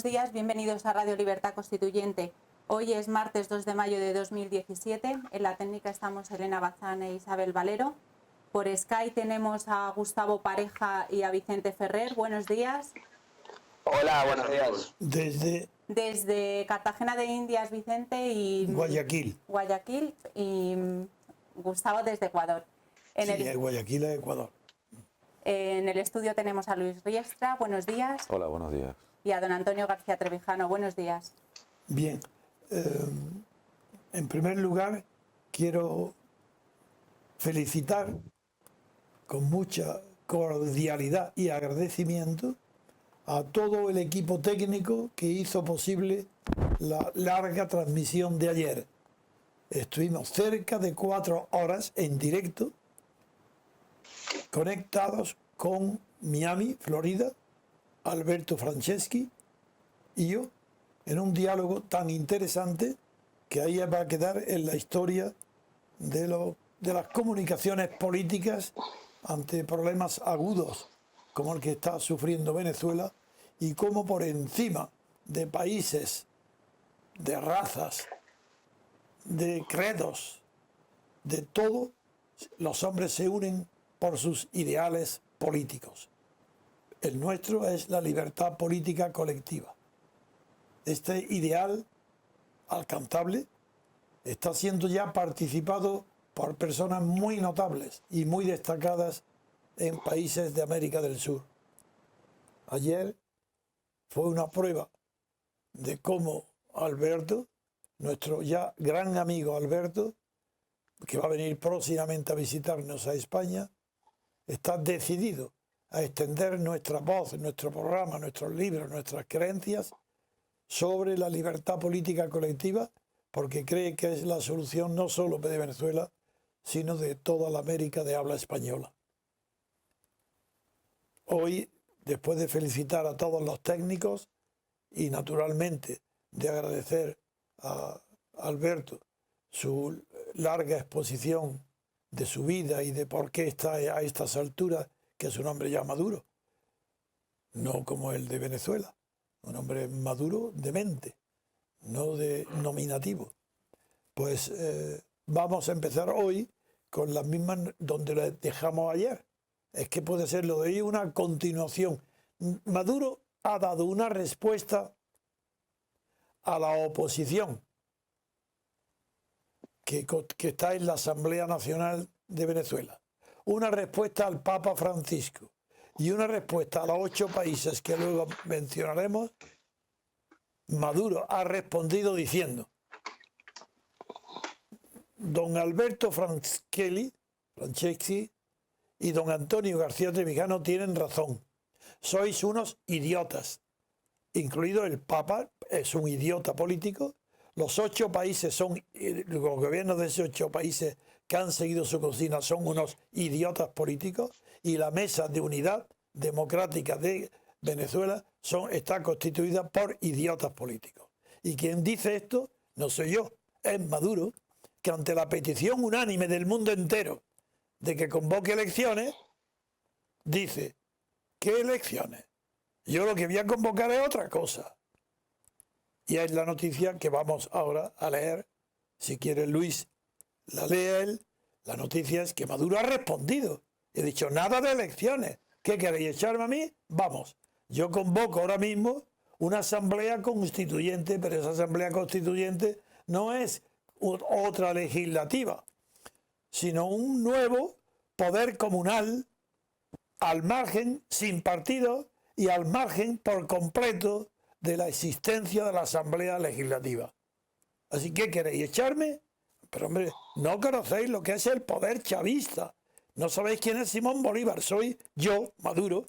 buenos días, bienvenidos a Radio Libertad Constituyente. Hoy es martes 2 de mayo de 2017. En la técnica estamos Elena Bazán e Isabel Valero. Por Skype tenemos a Gustavo Pareja y a Vicente Ferrer. Buenos días. Hola, buenos días. Desde Cartagena de Indias, Vicente, y Guayaquil y Gustavo desde Ecuador. Guayaquil es Ecuador. En el estudio tenemos a Luis Riestra. Buenos días. Hola, buenos días. Y a don Antonio García Trevijano. Buenos días. Bien. En primer lugar, quiero felicitar con mucha cordialidad y agradecimiento a todo el equipo técnico que hizo posible la larga transmisión de ayer. Estuvimos cerca de 4 horas en directo, conectados con Miami, Florida, Alberto Franceschi y yo, en un diálogo tan interesante que ahí va a quedar en la historia de las comunicaciones políticas ante problemas agudos como el que está sufriendo Venezuela, y cómo por encima de países, de razas, de credos, de todo, los hombres se unen por sus ideales políticos. El nuestro es la libertad política colectiva. Este ideal alcanzable está siendo ya participado por personas muy notables y muy destacadas en países de América del Sur. Ayer fue una prueba de cómo Alberto, nuestro ya gran amigo Alberto, que va a venir próximamente a visitarnos a España, está decidido a extender nuestra voz, nuestro programa, nuestros libros, nuestras creencias sobre la libertad política colectiva, porque cree que es la solución no solo de Venezuela, sino de toda la América de habla española. Hoy, después de felicitar a todos los técnicos y naturalmente de agradecer a Alberto su larga exposición de su vida y de por qué está a estas alturas, que es un hombre ya maduro, no como el de Venezuela, un hombre maduro de mente, no de nominativo. Pues vamos a empezar hoy con las mismas donde las dejamos ayer. Es que puede ser lo de hoy una continuación. Maduro ha dado una respuesta a la oposición que está en la Asamblea Nacional de Venezuela, una respuesta al Papa Francisco y una respuesta a los 8 países que luego mencionaremos. Maduro ha respondido diciendo: don Alberto Franceschi y don Antonio García Trevijano tienen razón. Sois unos idiotas. Incluido el Papa, es un idiota político. Los 8 países son, los gobiernos de esos 8 países que han seguido su cocina son unos idiotas políticos. Y la Mesa de Unidad Democrática de Venezuela está constituida por idiotas políticos. Y quien dice esto no soy yo, es Maduro, que ante la petición unánime del mundo entero de que convoque elecciones, dice: ¿qué elecciones? Yo lo que voy a convocar es otra cosa. Y es la noticia que vamos ahora a leer. Si quiere Luis, la lee él. La noticia es que Maduro ha respondido. He dicho: nada de elecciones. ¿Qué queréis, echarme a mí? Vamos. Yo convoco ahora mismo una asamblea constituyente, pero esa asamblea constituyente no es otra legislativa, sino un nuevo poder comunal al margen, sin partido y al margen por completo de la existencia de la Asamblea Legislativa. Así que, ¿queréis echarme? Pero hombre, no conocéis lo que es el poder chavista. No sabéis quién es Simón Bolívar. Soy yo, Maduro,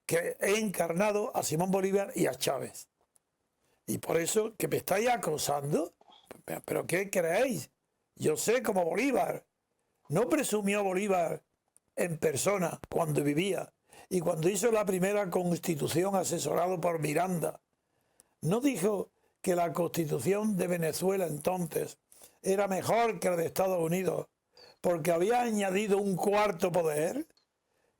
que he encarnado a Simón Bolívar y a Chávez. Y por eso que me estáis acosando. ¿Pero qué creéis? Yo sé como Bolívar. No presumió Bolívar en persona cuando vivía y cuando hizo la primera constitución asesorado por Miranda. No dijo que la constitución de Venezuela entonces era mejor que la de Estados Unidos porque había añadido un 4º poder,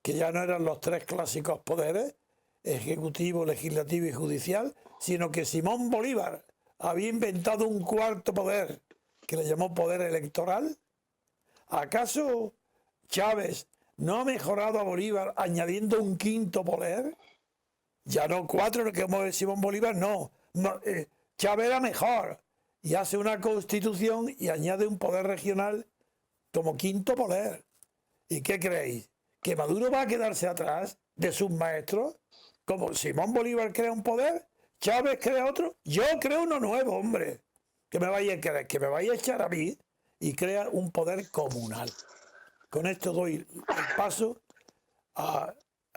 que ya no eran los 3 clásicos poderes, ejecutivo, legislativo y judicial, sino que Simón Bolívar había inventado un cuarto poder, que le llamó poder electoral. ¿Acaso Chávez no ha mejorado a Bolívar añadiendo un quinto poder? Ya no 4, como de Simón Bolívar, no. Chávez era mejor y hace una constitución y añade un poder regional como quinto poder. ¿Y qué creéis? ¿Que Maduro va a quedarse atrás de sus maestros? Como Simón Bolívar crea un poder, Chávez crea otro, yo creo uno nuevo, hombre. Que me vaya a creer, que me vaya a echar a mí y crea un poder comunal. Con esto doy el paso a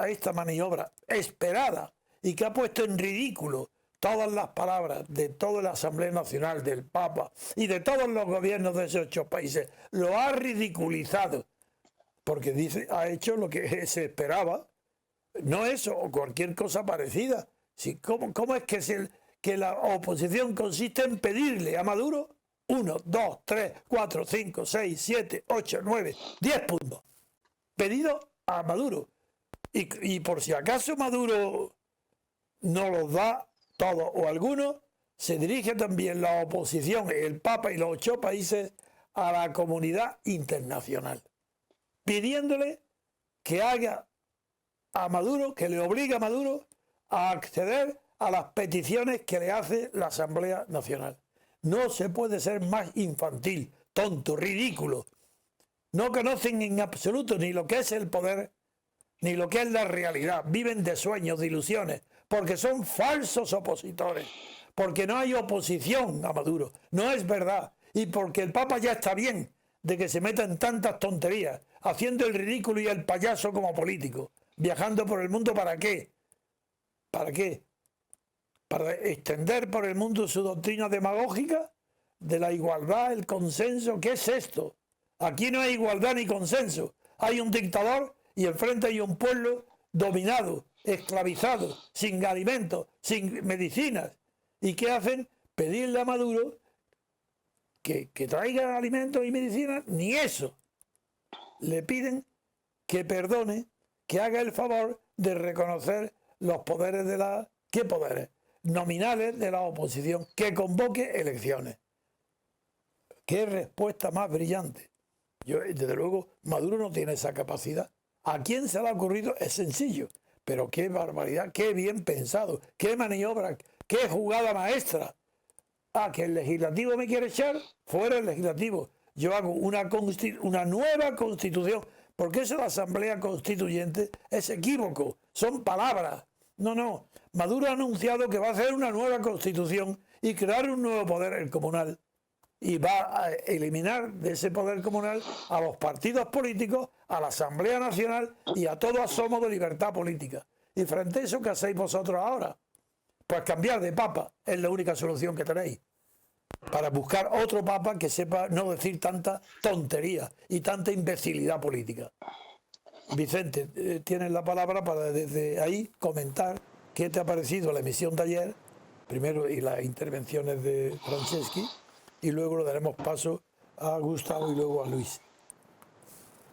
esta maniobra esperada y que ha puesto en ridículo todas las palabras de toda la Asamblea Nacional, del Papa y de todos los gobiernos de esos 8 países. Lo ha ridiculizado porque dice, ha hecho lo que se esperaba. No eso o cualquier cosa parecida. Sí, ¿cómo es que la oposición consiste en pedirle a Maduro 1, 2, 3, 4, 5, 6, 7, 8, 9, 10 puntos? Pedido a Maduro. Y por si acaso Maduro no los da todos o algunos, se dirige también la oposición, el Papa y los 8 países a la comunidad internacional, pidiéndole que haga a Maduro, que le obligue a Maduro a acceder a las peticiones que le hace la Asamblea Nacional. No se puede ser más infantil, tonto, ridículo. No conocen en absoluto ni lo que es el poder, ni lo que es la realidad. Viven de sueños, de ilusiones, porque son falsos opositores, porque no hay oposición a Maduro, no es verdad, y porque el Papa ya está bien de que se meta en tantas tonterías, haciendo el ridículo y el payaso como político, viajando por el mundo. ¿Para qué? ¿Para qué? ¿Para extender por el mundo su doctrina demagógica de la igualdad, el consenso? ¿Qué es esto? Aquí no hay igualdad ni consenso. Hay un dictador y enfrente hay un pueblo dominado, esclavizado, sin alimentos, sin medicinas. ¿Y qué hacen? Pedirle a Maduro que traiga alimentos y medicinas. Ni eso. Le piden que perdone, que haga el favor de reconocer los poderes de la... ¿Qué poderes? Nominales de la oposición, que convoque elecciones. ¿Qué respuesta más brillante? Yo, desde luego, Maduro no tiene esa capacidad. ¿A quién se le ha ocurrido? Es sencillo, pero qué barbaridad, qué bien pensado, qué maniobra, qué jugada maestra. Que el legislativo me quiere echar, fuera el legislativo. Yo hago una nueva constitución, porque eso de la Asamblea Constituyente es equívoco, son palabras. No, Maduro ha anunciado que va a hacer una nueva constitución y crear un nuevo poder, el comunal. Y va a eliminar de ese poder comunal a los partidos políticos, a la Asamblea Nacional y a todo asomo de libertad política. Y frente a eso, ¿qué hacéis vosotros ahora? Pues cambiar de papa es la única solución que tenéis. Para buscar otro papa que sepa no decir tanta tontería y tanta imbecilidad política. Vicente, tienes la palabra para desde ahí comentar qué te ha parecido la emisión de ayer, primero, y las intervenciones de Franceschi, y luego le daremos paso a Gustavo y luego a Luis.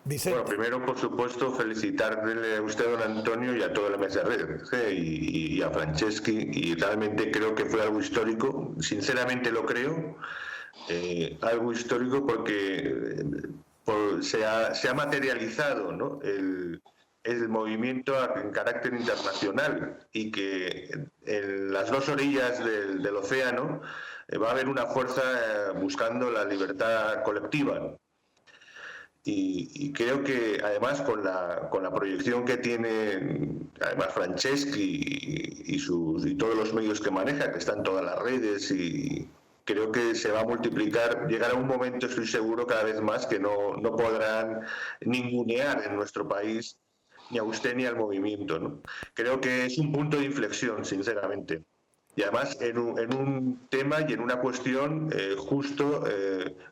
Vicente. Bueno, primero, por supuesto, felicitarle a usted, don Antonio, y a toda la mesa de red, y a Franceschi, y realmente creo que fue algo histórico, sinceramente lo creo, algo histórico porque se ha materializado, ¿no?, el movimiento en carácter internacional, y que en las dos orillas del océano va a haber una fuerza buscando la libertad colectiva. Y creo que además con la proyección que tiene además Franceschi y todos los medios que maneja, que están todas las redes, y creo que se va a multiplicar, llegará un momento, estoy seguro, cada vez más, que no podrán ningunear en nuestro país ni a usted ni al movimiento, ¿no? Creo que es un punto de inflexión, sinceramente. Y además en un tema y en una cuestión justo,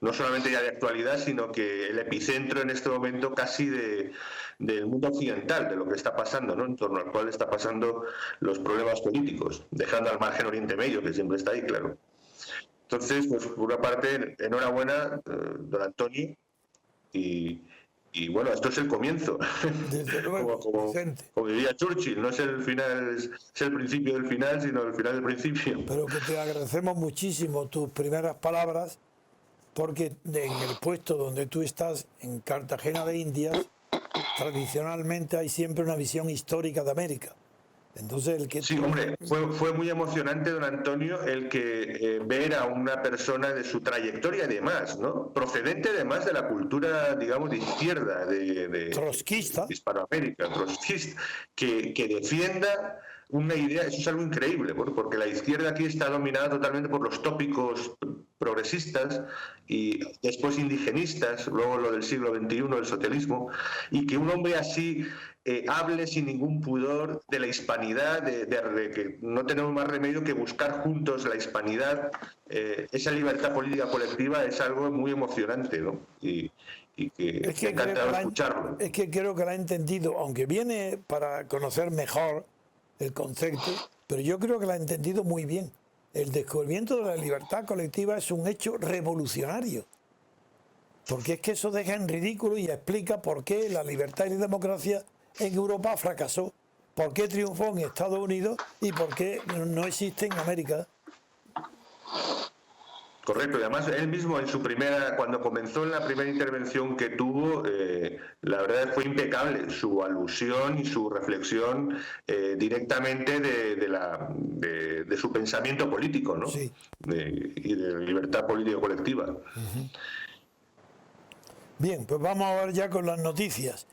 no solamente ya de actualidad, sino que el epicentro en este momento casi del mundo occidental, de lo que está pasando, ¿no?, en torno al cual está pasando los problemas políticos, dejando al margen Oriente Medio, que siempre está ahí, claro. Entonces, pues por una parte, enhorabuena, don Antonio, y y bueno, esto es el comienzo. Desde luego, Vicente. Como diría Churchill, no es el final, es el principio del final, sino el final del principio. Pero que te agradecemos muchísimo tus primeras palabras, porque en el puesto donde tú estás, en Cartagena de Indias, tradicionalmente hay siempre una visión histórica de América. Entonces, el que sí, hombre, fue muy emocionante, don Antonio, el que ver a una persona de su trayectoria, además, ¿no? Procedente además de la cultura, digamos, de izquierda, de trotskista, de Hispanoamérica, trotskista, que defienda una idea. Eso es algo increíble, porque la izquierda aquí está dominada totalmente por los tópicos progresistas y después indigenistas, luego lo del siglo XXI, el socialismo, y que un hombre así hable sin ningún pudor de la hispanidad, de que no tenemos más remedio que buscar juntos la hispanidad, esa libertad política colectiva es algo muy emocionante, ¿no? Y que me encanta escucharlo. Es que creo que la ha entendido, aunque viene para conocer mejor el concepto, pero yo creo que la ha entendido muy bien. El descubrimiento de la libertad colectiva es un hecho revolucionario, porque es que eso deja en ridículo y explica por qué la libertad y la democracia en Europa fracasó, por qué triunfó en Estados Unidos y por qué no existe en América. Correcto, y además él mismo cuando comenzó en la primera intervención que tuvo, la verdad fue impecable su alusión y su reflexión directamente de su pensamiento político, ¿no? Sí. Y de libertad política colectiva. Uh-huh. Bien, pues vamos a ver ya con las noticias.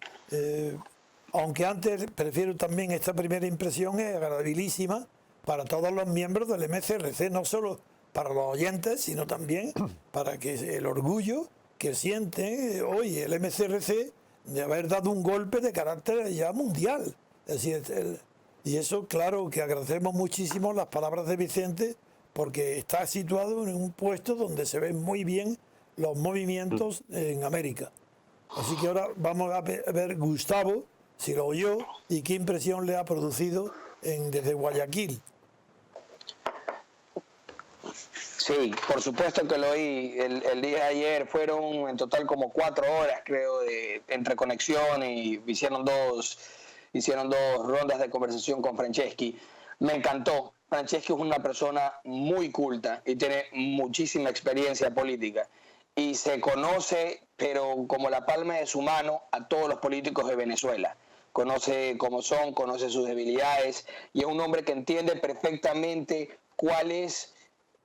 Aunque antes prefiero también esta primera impresión, es agradabilísima para todos los miembros del MCRC, no solo para los oyentes, sino también para que el orgullo que siente hoy el MCRC de haber dado un golpe de carácter ya mundial. Es decir, y eso, claro, que agradecemos muchísimo las palabras de Vicente, porque está situado en un puesto donde se ven muy bien los movimientos en América. Así que ahora vamos a ver Gustavo, si lo oyó, y qué impresión le ha producido desde Guayaquil. Sí, por supuesto que lo oí. El día de ayer fueron en total como 4 horas, creo, entre conexión, y hicieron dos rondas de conversación con Franceschi. Me encantó. Franceschi es una persona muy culta y tiene muchísima experiencia política. Y se conoce, pero como la palma de su mano, a todos los políticos de Venezuela. Conoce cómo son, conoce sus debilidades, y es un hombre que entiende perfectamente cuál es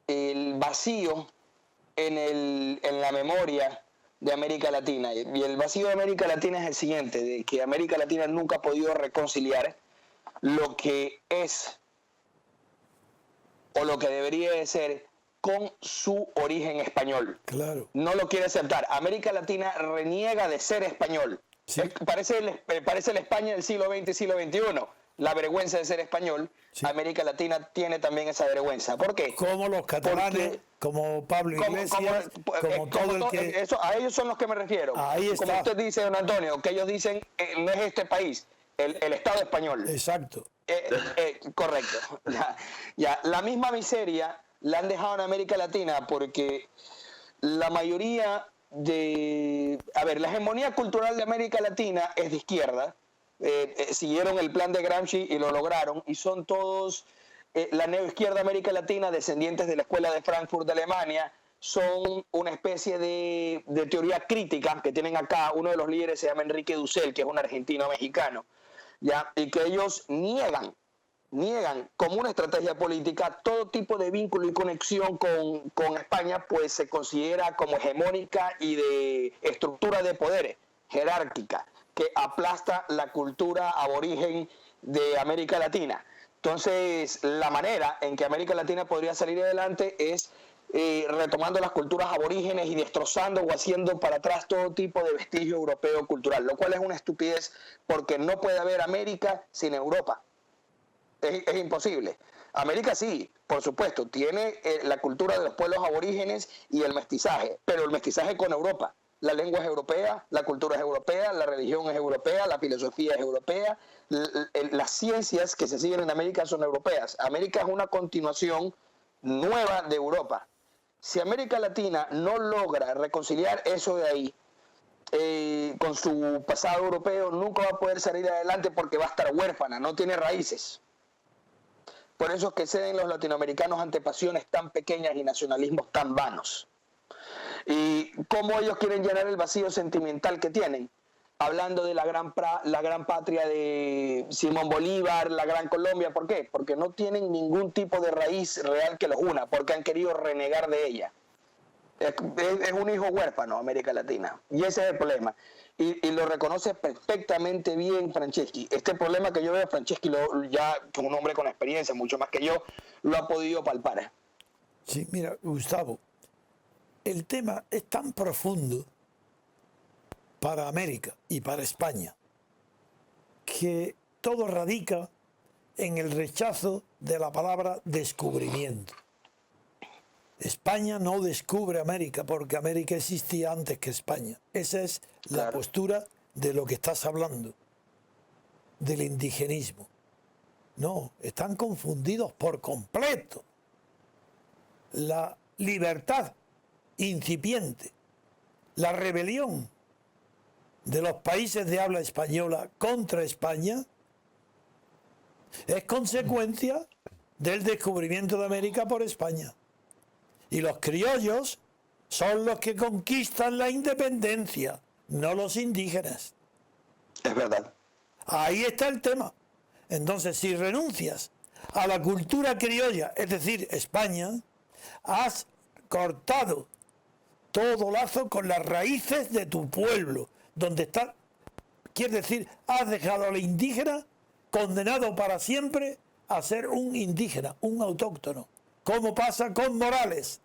el vacío en la memoria de América Latina. Y el vacío de América Latina es el siguiente, de que América Latina nunca ha podido reconciliar lo que es o lo que debería de ser con su origen español. Claro. No lo quiere aceptar. América Latina reniega de ser español. Sí. Parece la España del siglo XX y siglo XXI. La vergüenza de ser español. Sí. América Latina tiene también esa vergüenza. ¿Por qué? Como los catalanes, como Pablo Iglesias, como todo el que... Eso, a ellos son los que me refiero. Ahí está. Como usted dice, don Antonio, que ellos dicen, no es este país, el Estado español. Exacto. Correcto. La misma miseria la han dejado en América Latina porque la mayoría la hegemonía cultural de América Latina es de izquierda. Siguieron el plan de Gramsci y lo lograron, y son todos la neoizquierda de América Latina, descendientes de la Escuela de Frankfurt de Alemania. Son una especie de teoría crítica que tienen acá. Uno de los líderes se llama Enrique Dussel, que es un argentino mexicano, ¿ya? Y que ellos niegan como una estrategia política todo tipo de vínculo y conexión con España, pues se considera como hegemónica y de estructura de poder jerárquica que aplasta la cultura aborigen de América Latina. Entonces, la manera en que América Latina podría salir adelante es retomando las culturas aborígenes y destrozando o haciendo para atrás todo tipo de vestigio europeo cultural, lo cual es una estupidez, porque no puede haber América sin Europa. Es imposible. América sí, por supuesto, tiene la cultura de los pueblos aborígenes y el mestizaje, pero el mestizaje con Europa. La lengua es europea, la cultura es europea, la religión es europea, la filosofía es europea, las ciencias que se siguen en América son europeas. América es una continuación nueva de Europa. Si América Latina no logra reconciliar eso de ahí, con su pasado europeo, nunca va a poder salir adelante porque va a estar huérfana, no tiene raíces. Por eso es que ceden los latinoamericanos ante pasiones tan pequeñas y nacionalismos tan vanos. Y cómo ellos quieren llenar el vacío sentimental que tienen, hablando de la gran patria de Simón Bolívar, la gran Colombia. ¿Por qué? Porque no tienen ningún tipo de raíz real que los una, porque han querido renegar de ella. Es un hijo huérfano, América Latina, y ese es el problema. Y lo reconoce perfectamente bien Franceschi. Este problema que yo veo, Franceschi, ya como un hombre con experiencia, mucho más que yo, lo ha podido palpar. Sí, mira, Gustavo, el tema es tan profundo para América y para España que todo radica en el rechazo de la palabra descubrimiento. España no descubre América porque América existía antes que España. Esa es la postura de lo que estás hablando, del indigenismo. No, están confundidos por completo. La libertad incipiente, la rebelión de los países de habla española contra España es consecuencia del descubrimiento de América por España. Y los criollos son los que conquistan la independencia, no los indígenas. Es verdad. Ahí está el tema. Entonces, si renuncias a la cultura criolla, es decir, España, has cortado todo lazo con las raíces de tu pueblo, donde está, quiere decir, has dejado al indígena condenado para siempre a ser un indígena, un autóctono. Como pasa con Morales,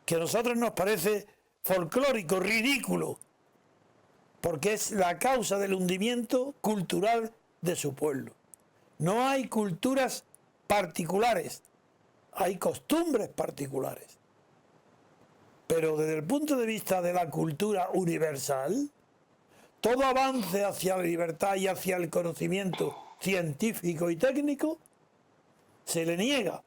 que a nosotros nos parece folclórico, ridículo, porque es la causa del hundimiento cultural de su pueblo. No hay culturas particulares, hay costumbres particulares. Pero desde el punto de vista de la cultura universal, todo avance hacia la libertad y hacia el conocimiento científico y técnico se le niega,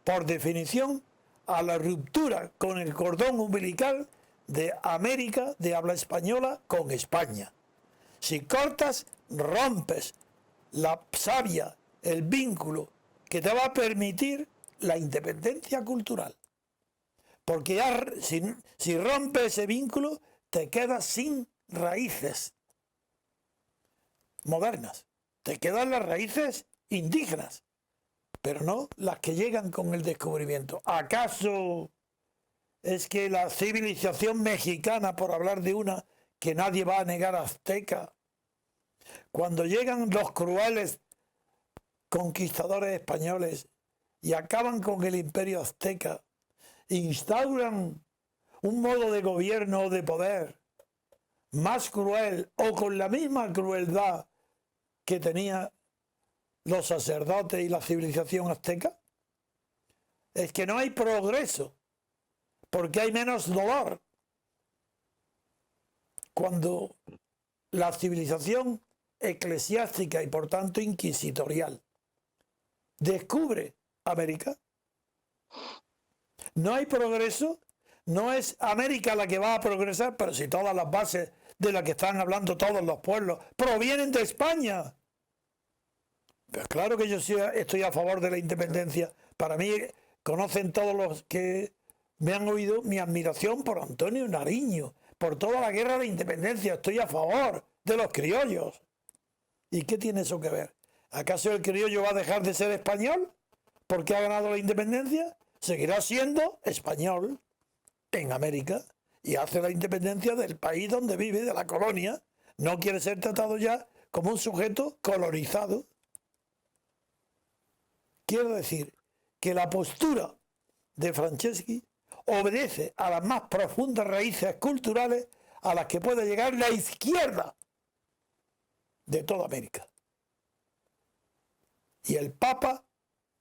por definición, a la ruptura con el cordón umbilical de América de habla española con España. Si cortas, rompes la savia, el vínculo que te va a permitir la independencia cultural. Porque ya, si rompes ese vínculo, te quedas sin raíces modernas. Te quedan las raíces indígenas, pero no las que llegan con el descubrimiento. ¿Acaso es que la civilización mexicana, por hablar de una que nadie va a negar, azteca, cuando llegan los crueles conquistadores españoles y acaban con el imperio azteca, instauran un modo de gobierno o de poder más cruel o con la misma crueldad que tenía los sacerdotes y la civilización azteca? Es que no hay progreso, porque hay menos dolor. Cuando la civilización eclesiástica y por tanto inquisitorial descubre América, no hay progreso, no es América la que va a progresar, pero si todas las bases de las que están hablando todos los pueblos provienen de España. Pues claro que yo sí estoy a favor de la independencia. Para mí, conocen todos los que me han oído mi admiración por Antonio Nariño, por toda la guerra de independencia. Estoy a favor de los criollos. ¿Y qué tiene eso que ver? ¿Acaso el criollo va a dejar de ser español porque ha ganado la independencia? Seguirá siendo español en América y hace la independencia del país donde vive, de la colonia. No quiere ser tratado ya como un sujeto colonizado. Quiero decir que la postura de Franceschi obedece a las más profundas raíces culturales a las que puede llegar la izquierda de toda América. Y el Papa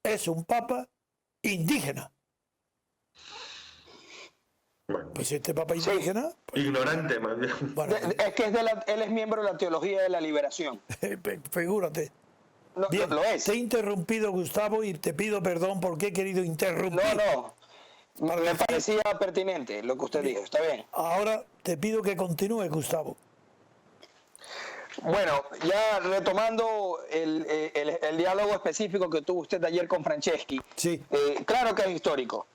es un Papa indígena. Bueno, pues este Papa indígena... Pues, ignorante, más bien. Bueno, Es que él es miembro de la teología de la liberación. figúrate. No, Bien, lo es. te he interrumpido, Gustavo, y te pido perdón porque he querido interrumpir. No. Me parecía pertinente lo que usted dijo, está bien. Ahora te pido que continúe, Gustavo. Bueno, ya retomando el diálogo específico que tuvo usted ayer con Franceschi, Sí. Claro que es histórico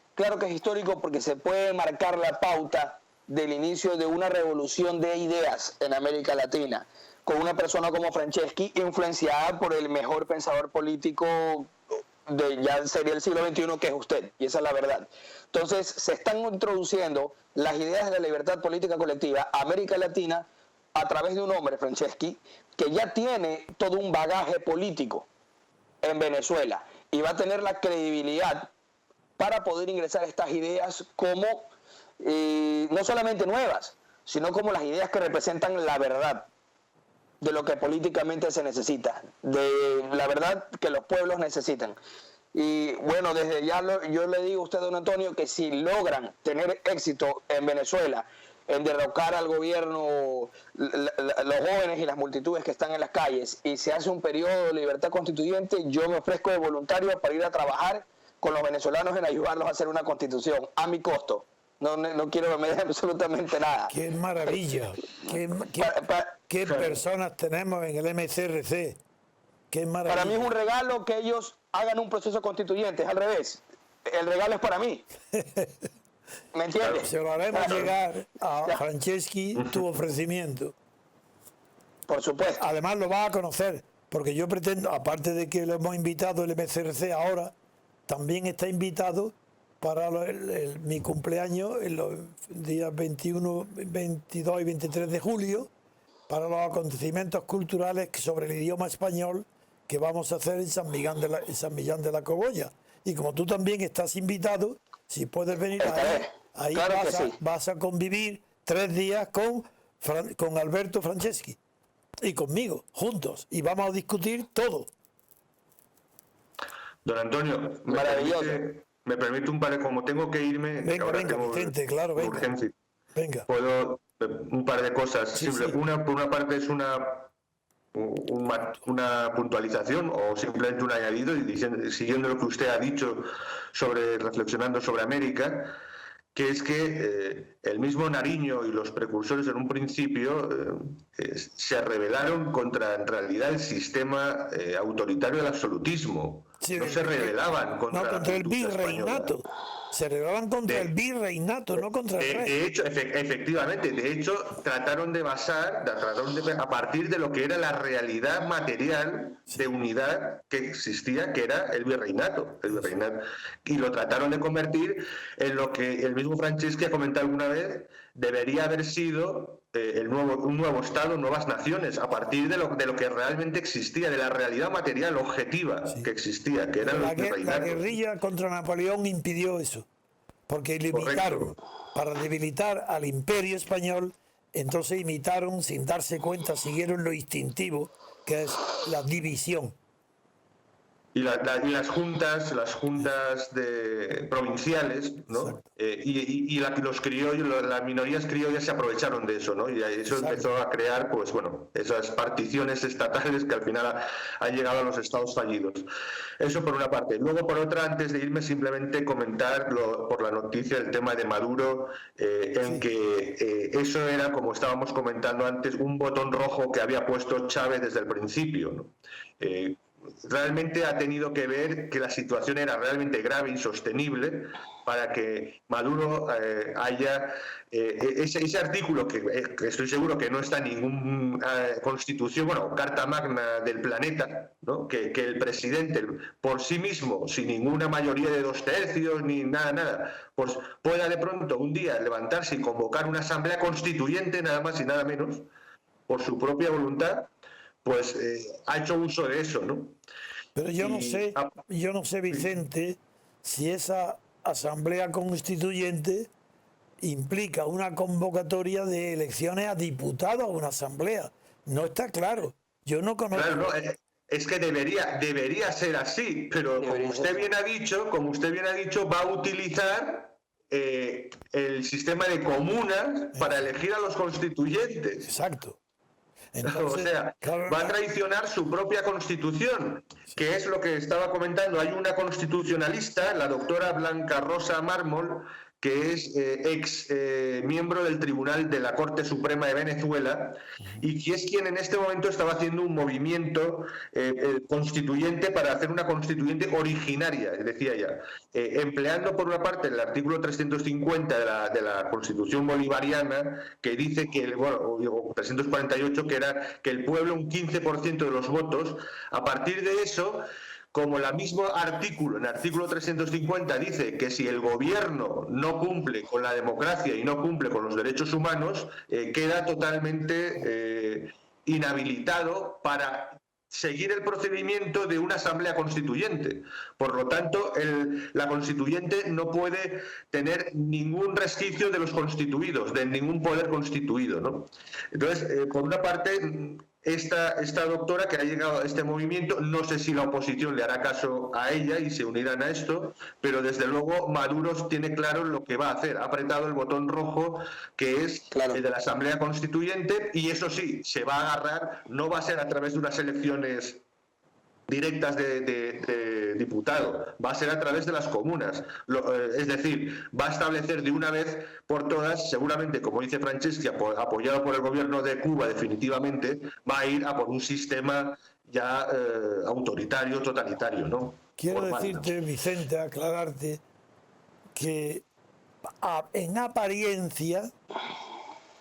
porque se puede marcar la pauta del inicio de una revolución de ideas en América Latina, con una persona como Franceschi influenciada por el mejor pensador político ya sería el siglo XXI, que es usted, y esa es la verdad. Entonces, se están introduciendo las ideas de la libertad política colectiva a América Latina a través de un hombre, Franceschi, que ya tiene todo un bagaje político en Venezuela y va a tener la credibilidad para poder ingresar estas ideas como no solamente nuevas, sino como las ideas que representan la verdad de lo que políticamente se necesita, de la verdad que los pueblos necesitan. Y bueno, desde ya yo le digo a usted, don Antonio, que si logran tener éxito en Venezuela, en derrocar al gobierno, los jóvenes y las multitudes que están en las calles, y se hace un periodo de libertad constituyente, yo me ofrezco de voluntario para ir a trabajar con los venezolanos en ayudarlos a hacer una constitución, a mi costo. No quiero que me den absolutamente nada. ¡Qué maravilla! ¿Qué personas tenemos en el MCRC? ¡Qué maravilla! Para mí es un regalo que ellos hagan un proceso constituyente, es al revés. El regalo es para mí. ¿Me entiendes? Se lo haremos llegar a Franceschi tu ofrecimiento. Por supuesto. Además lo vas a conocer, porque yo pretendo, aparte de que lo hemos invitado el MCRC ahora, también está invitado para mi cumpleaños en los días 21, 22 y 23 de julio, para los acontecimientos culturales sobre el idioma español que vamos a hacer en San Millán de la Cogolla. Y como tú también estás invitado, si puedes venir ahí claro vas a convivir 3 días con Alberto Franceschi y conmigo, juntos, y vamos a discutir todo. Don Antonio, me permite un par de, como tengo que irme, venga, Vicente, claro, venga. Urgencia. Venga. Puedo un par de cosas. Sí, simple. sí. Por una parte es una puntualización o simplemente un añadido, y siguiendo lo que usted ha dicho reflexionando sobre América, que es que el mismo Nariño y los precursores en un principio se rebelaron contra, en realidad, el sistema autoritario del absolutismo. Sí, no se rebelaban contra el virreinato. Española. Se rebelaban contra el virreinato, no contra el rey. De hecho, efectivamente, trataron de basar, a partir de lo que era la realidad material de unidad que existía, que era el virreinato, y lo trataron de convertir en lo que el mismo Franceschi ha comentado alguna vez, debería haber sido un nuevo Estado, nuevas naciones, a partir de lo que realmente existía, de la realidad material objetiva que existía, que era la guerrilla contra Napoleón impidió eso, porque limitaron, para debilitar al imperio español, entonces imitaron, sin darse cuenta, siguieron lo instintivo, que es la división. Y las juntas provinciales, ¿no? Los criollos, las minorías criollas se aprovecharon de eso, ¿no? Y eso empezó a crear, pues bueno, esas particiones estatales que al final han llegado a los estados fallidos. Eso por una parte. Luego, por otra, antes de irme, simplemente comentar por la noticia el tema de Maduro, en que eso era, como estábamos comentando antes, un botón rojo que había puesto Chávez desde el principio, ¿no? Realmente ha tenido que ver que la situación era realmente grave, insostenible, para que Maduro haya ese artículo que estoy seguro que no está en ninguna constitución, carta magna del planeta, ¿no? Que el presidente por sí mismo, sin ninguna mayoría de 2/3 ni nada, pues pueda de pronto un día levantarse y convocar una asamblea constituyente, nada más y nada menos, por su propia voluntad. Pues ha hecho uso de eso, ¿no? Pero yo no sé, Vicente, si esa asamblea constituyente implica una convocatoria de elecciones a diputados a una asamblea. No está claro. Yo no conozco. Claro, no, es que debería ser así, pero como usted bien ha dicho, va a utilizar el sistema de comunas para elegir a los constituyentes. Exacto. Entonces, o sea, claro, va a traicionar su propia constitución, que es lo que estaba comentando. Hay una constitucionalista, la doctora Blanca Rosa Mármol, que es ex miembro del Tribunal de la Corte Suprema de Venezuela, y que es quien en este momento estaba haciendo un movimiento constituyente para hacer una constituyente originaria, decía ella, empleando por una parte el artículo 350 de la Constitución bolivariana, que dice que, bueno, o 348, que era que el pueblo un 15% de los votos. A partir de eso, como el mismo artículo, en el artículo 350, dice que si el gobierno no cumple con la democracia y no cumple con los derechos humanos, queda totalmente inhabilitado para seguir el procedimiento de una asamblea constituyente. Por lo tanto, la constituyente no puede tener ningún resquicio de los constituidos, de ningún poder constituido, ¿no? Entonces, por una parte, esta doctora que ha llegado a este movimiento, no sé si la oposición le hará caso a ella y se unirán a esto, pero desde luego Maduro tiene claro lo que va a hacer. Ha apretado el botón rojo, que es el de la Asamblea Constituyente, y eso sí, se va a agarrar, no va a ser a través de unas elecciones directas de diputado, va a ser a través de las comunas. Es decir, va a establecer de una vez por todas, seguramente, como dice Franceschi, apoyado por el gobierno de Cuba definitivamente, va a ir a por un sistema ya autoritario, totalitario, ¿no? Quiero decirte, Vicente, aclararte que en apariencia,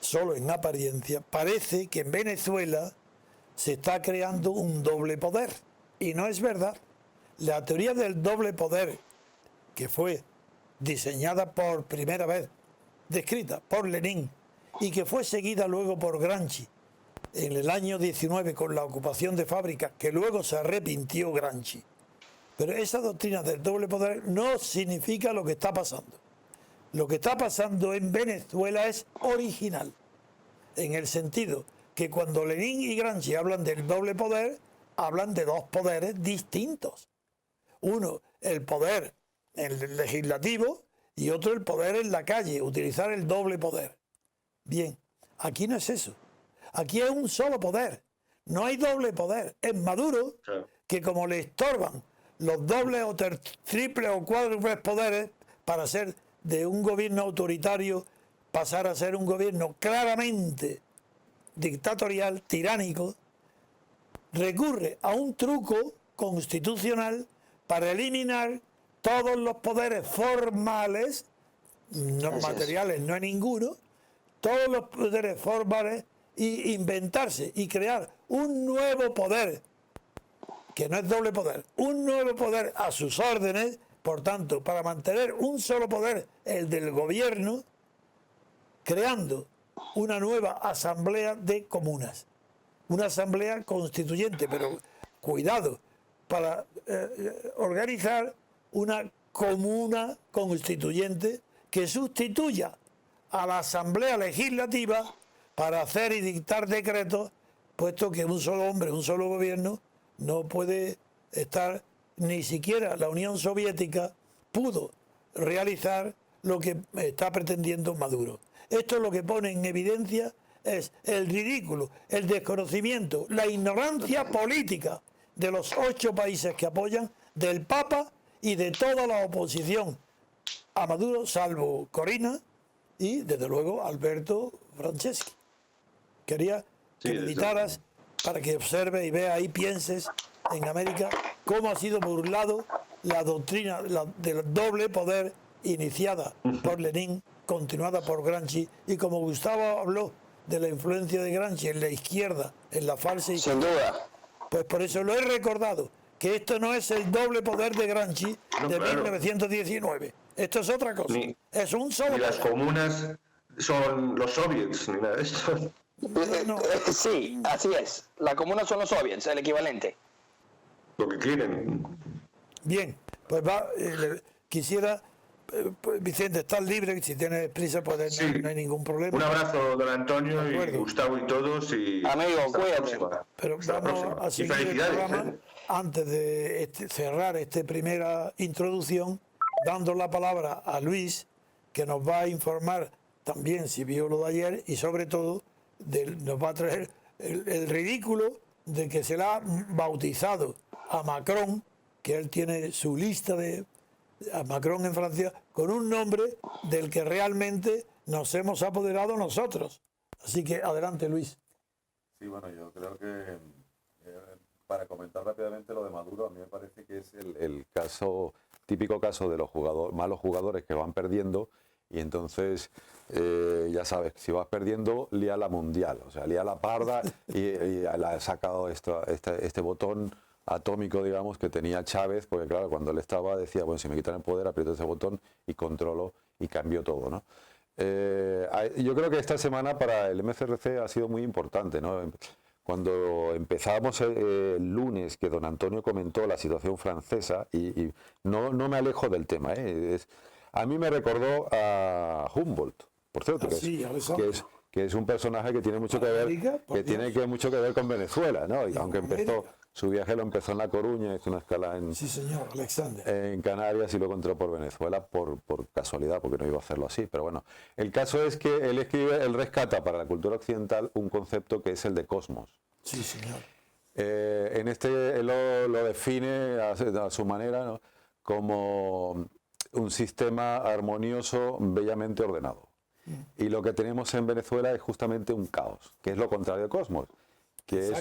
solo en apariencia, parece que en Venezuela se está creando un doble poder. Y no es verdad. La teoría del doble poder, que fue diseñada por primera vez, descrita por Lenin, y que fue seguida luego por Gramsci en el año 19 con la ocupación de fábricas, que luego se arrepintió Gramsci. Pero esa doctrina del doble poder no significa lo que está pasando. Lo que está pasando en Venezuela es original, en el sentido que cuando Lenin y Gramsci hablan del doble poder, hablan de dos poderes distintos. Uno, el poder en el legislativo, y otro, el poder en la calle, utilizar el doble poder. Bien, aquí no es eso. Aquí es un solo poder. No hay doble poder. Es Maduro, que como le estorban los dobles o triples o cuádruples poderes para ser de un gobierno autoritario, pasar a ser un gobierno claramente dictatorial, tiránico, recurre a un truco constitucional para eliminar todos los poderes formales, no materiales, no hay ninguno, todos los poderes formales, y inventarse y crear un nuevo poder, que no es doble poder, un nuevo poder a sus órdenes. Por tanto, para mantener un solo poder, el del gobierno, creando una nueva asamblea de comunas. Una asamblea constituyente, pero cuidado, para organizar una comuna constituyente que sustituya a la asamblea legislativa para hacer y dictar decretos, puesto que un solo hombre, un solo gobierno, no puede estar, ni siquiera la Unión Soviética pudo realizar lo que está pretendiendo Maduro. Esto es lo que pone en evidencia es el ridículo, el desconocimiento, la ignorancia política de los 8 países que apoyan, del Papa y de toda la oposición a Maduro, salvo Corina y, desde luego, Alberto Franceschi. Quería que me invitaras para que observes y veas y pienses en América cómo ha sido burlado la doctrina del doble poder iniciada por Lenin, continuada por Gramsci, y como Gustavo habló de la influencia de Gramsci en la izquierda, en la falsa izquierda. Sin duda. Pues por eso lo he recordado, que esto no es el doble poder de Gramsci de 1919. Esto es otra cosa. Es un solo poder. Ni las comunas son los soviets, ni nada de esto. Sí, así es. La comuna son los soviets, el equivalente. Lo que quieren. Bien, pues quisiera... Vicente, estás libre, si tienes prisa pues no hay ningún problema. Un abrazo, don Antonio y Gustavo y todos. Y amigo, cuídate. Pero vamos a seguir el programa antes de cerrar esta primera introducción, dando la palabra a Luis, que nos va a informar también si vio lo de ayer y sobre todo nos va a traer el ridículo de que se le ha bautizado a Macron, que él tiene su lista a Macron en Francia, con un nombre del que realmente nos hemos apoderado nosotros. Así que adelante, Luis. Sí, bueno, yo creo que para comentar rápidamente lo de Maduro, a mí me parece que es el típico caso de los malos jugadores que van perdiendo y entonces, ya sabes, si vas perdiendo, lía la mundial, o sea, lía la parda y la ha sacado este botón atómico, digamos, que tenía Chávez, porque claro, cuando él estaba decía, bueno, si me quitan el poder, aprieto ese botón y controlo y cambio todo, ¿no? Yo creo que esta semana para el MCRC ha sido muy importante, ¿no? Cuando empezábamos el lunes, que don Antonio comentó la situación francesa, y no me alejo del tema, a mí me recordó a Humboldt, por cierto, que es un personaje que tiene mucho que ver, mucho que ver con Venezuela, ¿no? Y aunque su viaje lo empezó en La Coruña, hizo una escala en Canarias y luego entró por Venezuela por casualidad, porque no iba a hacerlo así. Pero bueno, el caso es que él rescata para la cultura occidental un concepto que es el de cosmos. Sí, señor. Él lo define a su manera, ¿no?, como un sistema armonioso, bellamente ordenado. Y lo que tenemos en Venezuela es justamente un caos, que es lo contrario del cosmos, que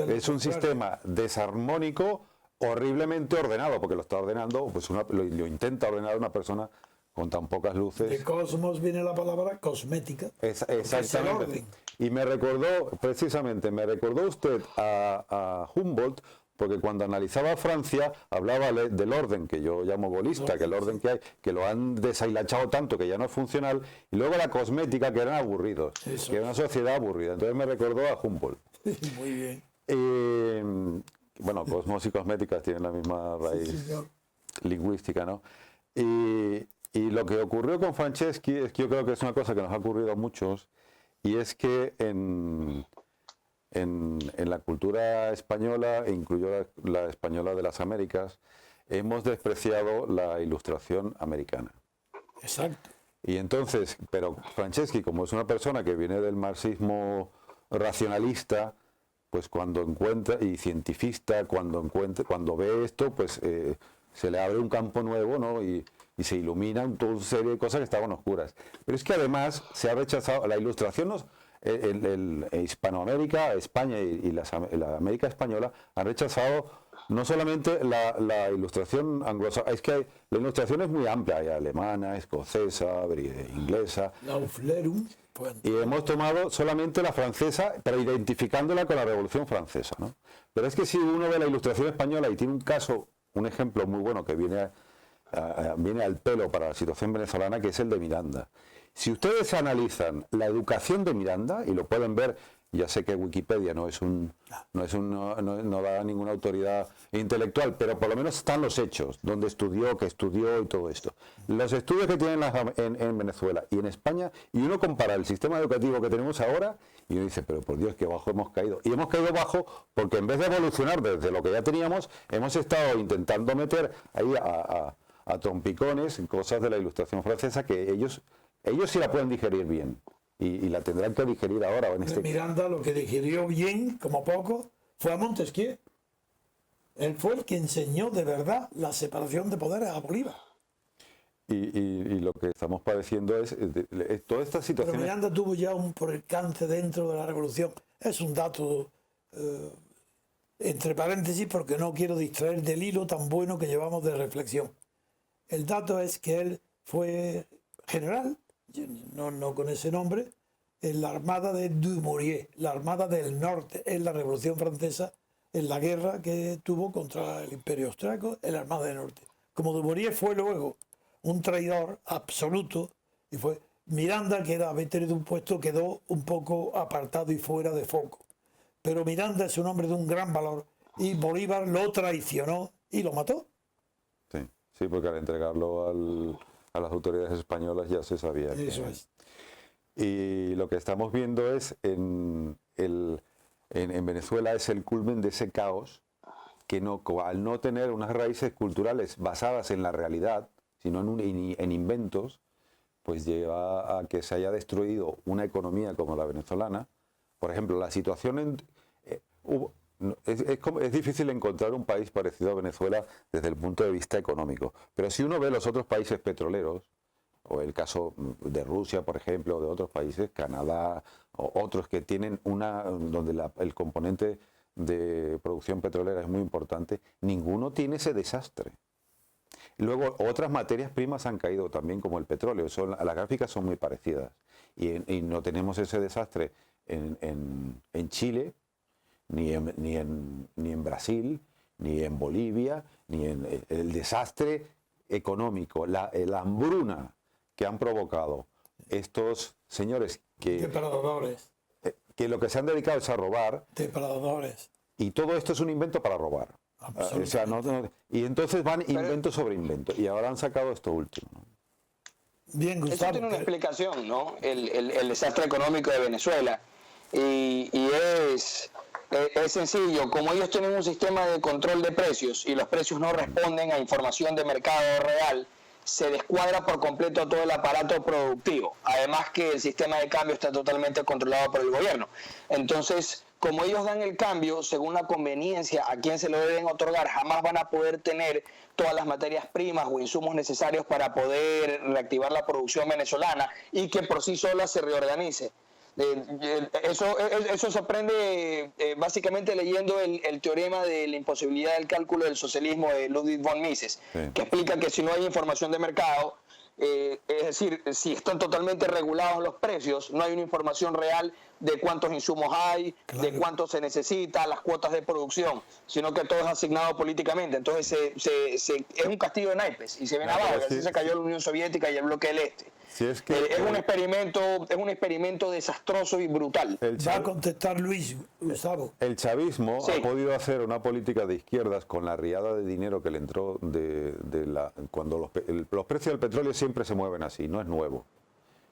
es un sistema desarmónico, horriblemente ordenado, porque lo está ordenando, pues lo intenta ordenar una persona con tan pocas luces. De cosmos viene la palabra cosmética. Exactamente. Y me recordó usted a Humboldt, porque cuando analizaba a Francia hablaba del orden que yo llamo golista, que el orden que hay, que lo han deshilachado tanto que ya no es funcional, y luego la cosmética, que eran aburridos, que era una sociedad aburrida. Entonces me recordó a Humboldt. Muy bien. Bueno, cosmos y cosméticas tienen la misma raíz lingüística, ¿no? Y lo que ocurrió con Franceschi es que yo creo que es una cosa que nos ha ocurrido a muchos, y es que en la cultura española, e incluyo la española de las Américas, hemos despreciado la ilustración americana. Exacto. Y entonces, pero Franceschi, como es una persona que viene del marxismo racionalista, pues cuando encuentra, y cientifista, cuando ve esto, pues se le abre un campo nuevo, ¿no? Y se iluminan toda una serie de cosas que estaban oscuras. Pero es que además se ha rechazado la ilustración. Hispanoamérica, España y la América española han rechazado no solamente la ilustración anglosajona, es que la ilustración es muy amplia, hay alemana, escocesa, inglesa. Y hemos tomado solamente la francesa, pero identificándola con la Revolución Francesa, ¿no? Pero es que si uno ve la ilustración española y tiene un ejemplo muy bueno que viene al pelo para la situación venezolana, que es el de Miranda. Si ustedes analizan la educación de Miranda, y lo pueden ver, ya sé que Wikipedia no da ninguna autoridad intelectual, pero por lo menos están los hechos, donde estudió, que estudió y todo esto. Los estudios que tienen en Venezuela y en España, y uno compara el sistema educativo que tenemos ahora, y uno dice, pero por Dios, qué bajo hemos caído. Y hemos caído bajo porque en vez de evolucionar desde lo que ya teníamos, hemos estado intentando meter ahí a trompicones cosas de la ilustración francesa que ellos sí la pueden digerir bien, y la tendrán que digerir ahora. Miranda lo que digirió bien, como poco, fue a Montesquieu. Él fue el que enseñó de verdad la separación de poderes a Bolívar. Y lo que estamos padeciendo es toda esta situación. Pero Miranda tuvo ya un percance dentro de la revolución. Es un dato entre paréntesis, porque no quiero distraer del hilo tan bueno que llevamos de reflexión. El dato es que él fue general, no con ese nombre, en la armada de Dumouriez, la armada del norte, en la Revolución Francesa, en la guerra que tuvo contra el Imperio Austriaco, en la armada del norte. Como Dumouriez fue luego un traidor absoluto, y fue Miranda, que había tenido un puesto, quedó un poco apartado y fuera de foco. Pero Miranda es un hombre de un gran valor, y Bolívar lo traicionó y lo mató. Sí, porque al entregarlo a las autoridades españolas ya se sabía. Eso es. Y lo que estamos viendo es en Venezuela es el culmen de ese caos que al no tener unas raíces culturales basadas en la realidad, sino en inventos, pues lleva a que se haya destruido una economía como la venezolana, Por ejemplo, la situación es difícil encontrar un país parecido a Venezuela desde el punto de vista económico, pero si uno ve los otros países petroleros, o el caso de Rusia, por ejemplo, o de otros países, Canadá, o otros que tienen donde el componente de producción petrolera es muy importante, ninguno tiene ese desastre. Luego, otras materias primas han caído también, como el petróleo. Las gráficas son muy parecidas. Y no tenemos ese desastre en Chile, ni en Brasil, ni en Bolivia, ni en el desastre económico, la hambruna que han provocado estos señores Depredadores. que lo que se han dedicado es a robar. Depredadores. Y todo esto es un invento para robar. O sea, y entonces van invento sobre invento. Y ahora han sacado esto último, ¿no? Bien, Eso Gustavo. tiene una explicación, ¿no? El desastre económico de Venezuela. Y es sencillo, como ellos tienen un sistema de control de precios y los precios no responden a información de mercado real, se descuadra por completo todo el aparato productivo. Además que el sistema de cambio está totalmente controlado por el gobierno. Entonces, como ellos dan el cambio según la conveniencia a quien se lo deben otorgar, jamás van a poder tener todas las materias primas o insumos necesarios para poder reactivar la producción venezolana y que por sí sola se reorganice. Eso se aprende básicamente leyendo el teorema de la imposibilidad del cálculo del socialismo de Ludwig von Mises, que explica que si no hay información de mercado, es decir, si están totalmente regulados los precios, no hay una información real de cuántos insumos hay, de cuánto se necesita, las cuotas de producción, sino que todo es asignado políticamente. Entonces es un castillo de naipes y se ven abajo, así se cayó la Unión Soviética y el bloque del Este. Si es un experimento desastroso y brutal. Va a contestar Luis, Gustavo. El chavismo Sí. ha podido hacer una política de izquierdas con la riada de dinero que le entró cuando los precios del petróleo siempre se mueven así, no es nuevo.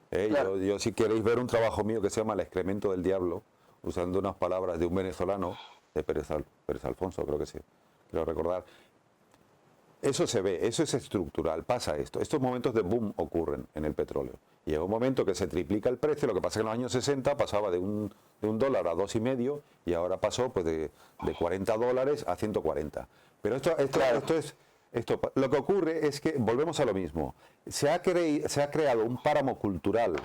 Claro. Yo, si queréis ver un trabajo mío que se llama El excremento del diablo, usando unas palabras de un venezolano, de Pérez Alfonso, creo que sí, quiero recordar. Eso se ve, eso es estructural, pasa esto. Estos momentos de boom ocurren en el petróleo. Llega un momento que se triplica el precio, lo que pasa es que en los años 60 pasaba de un dólar a $2,5 y ahora pasó pues de $40 a 140. Pero lo que ocurre es que volvemos a lo mismo. Se ha creado un páramo cultural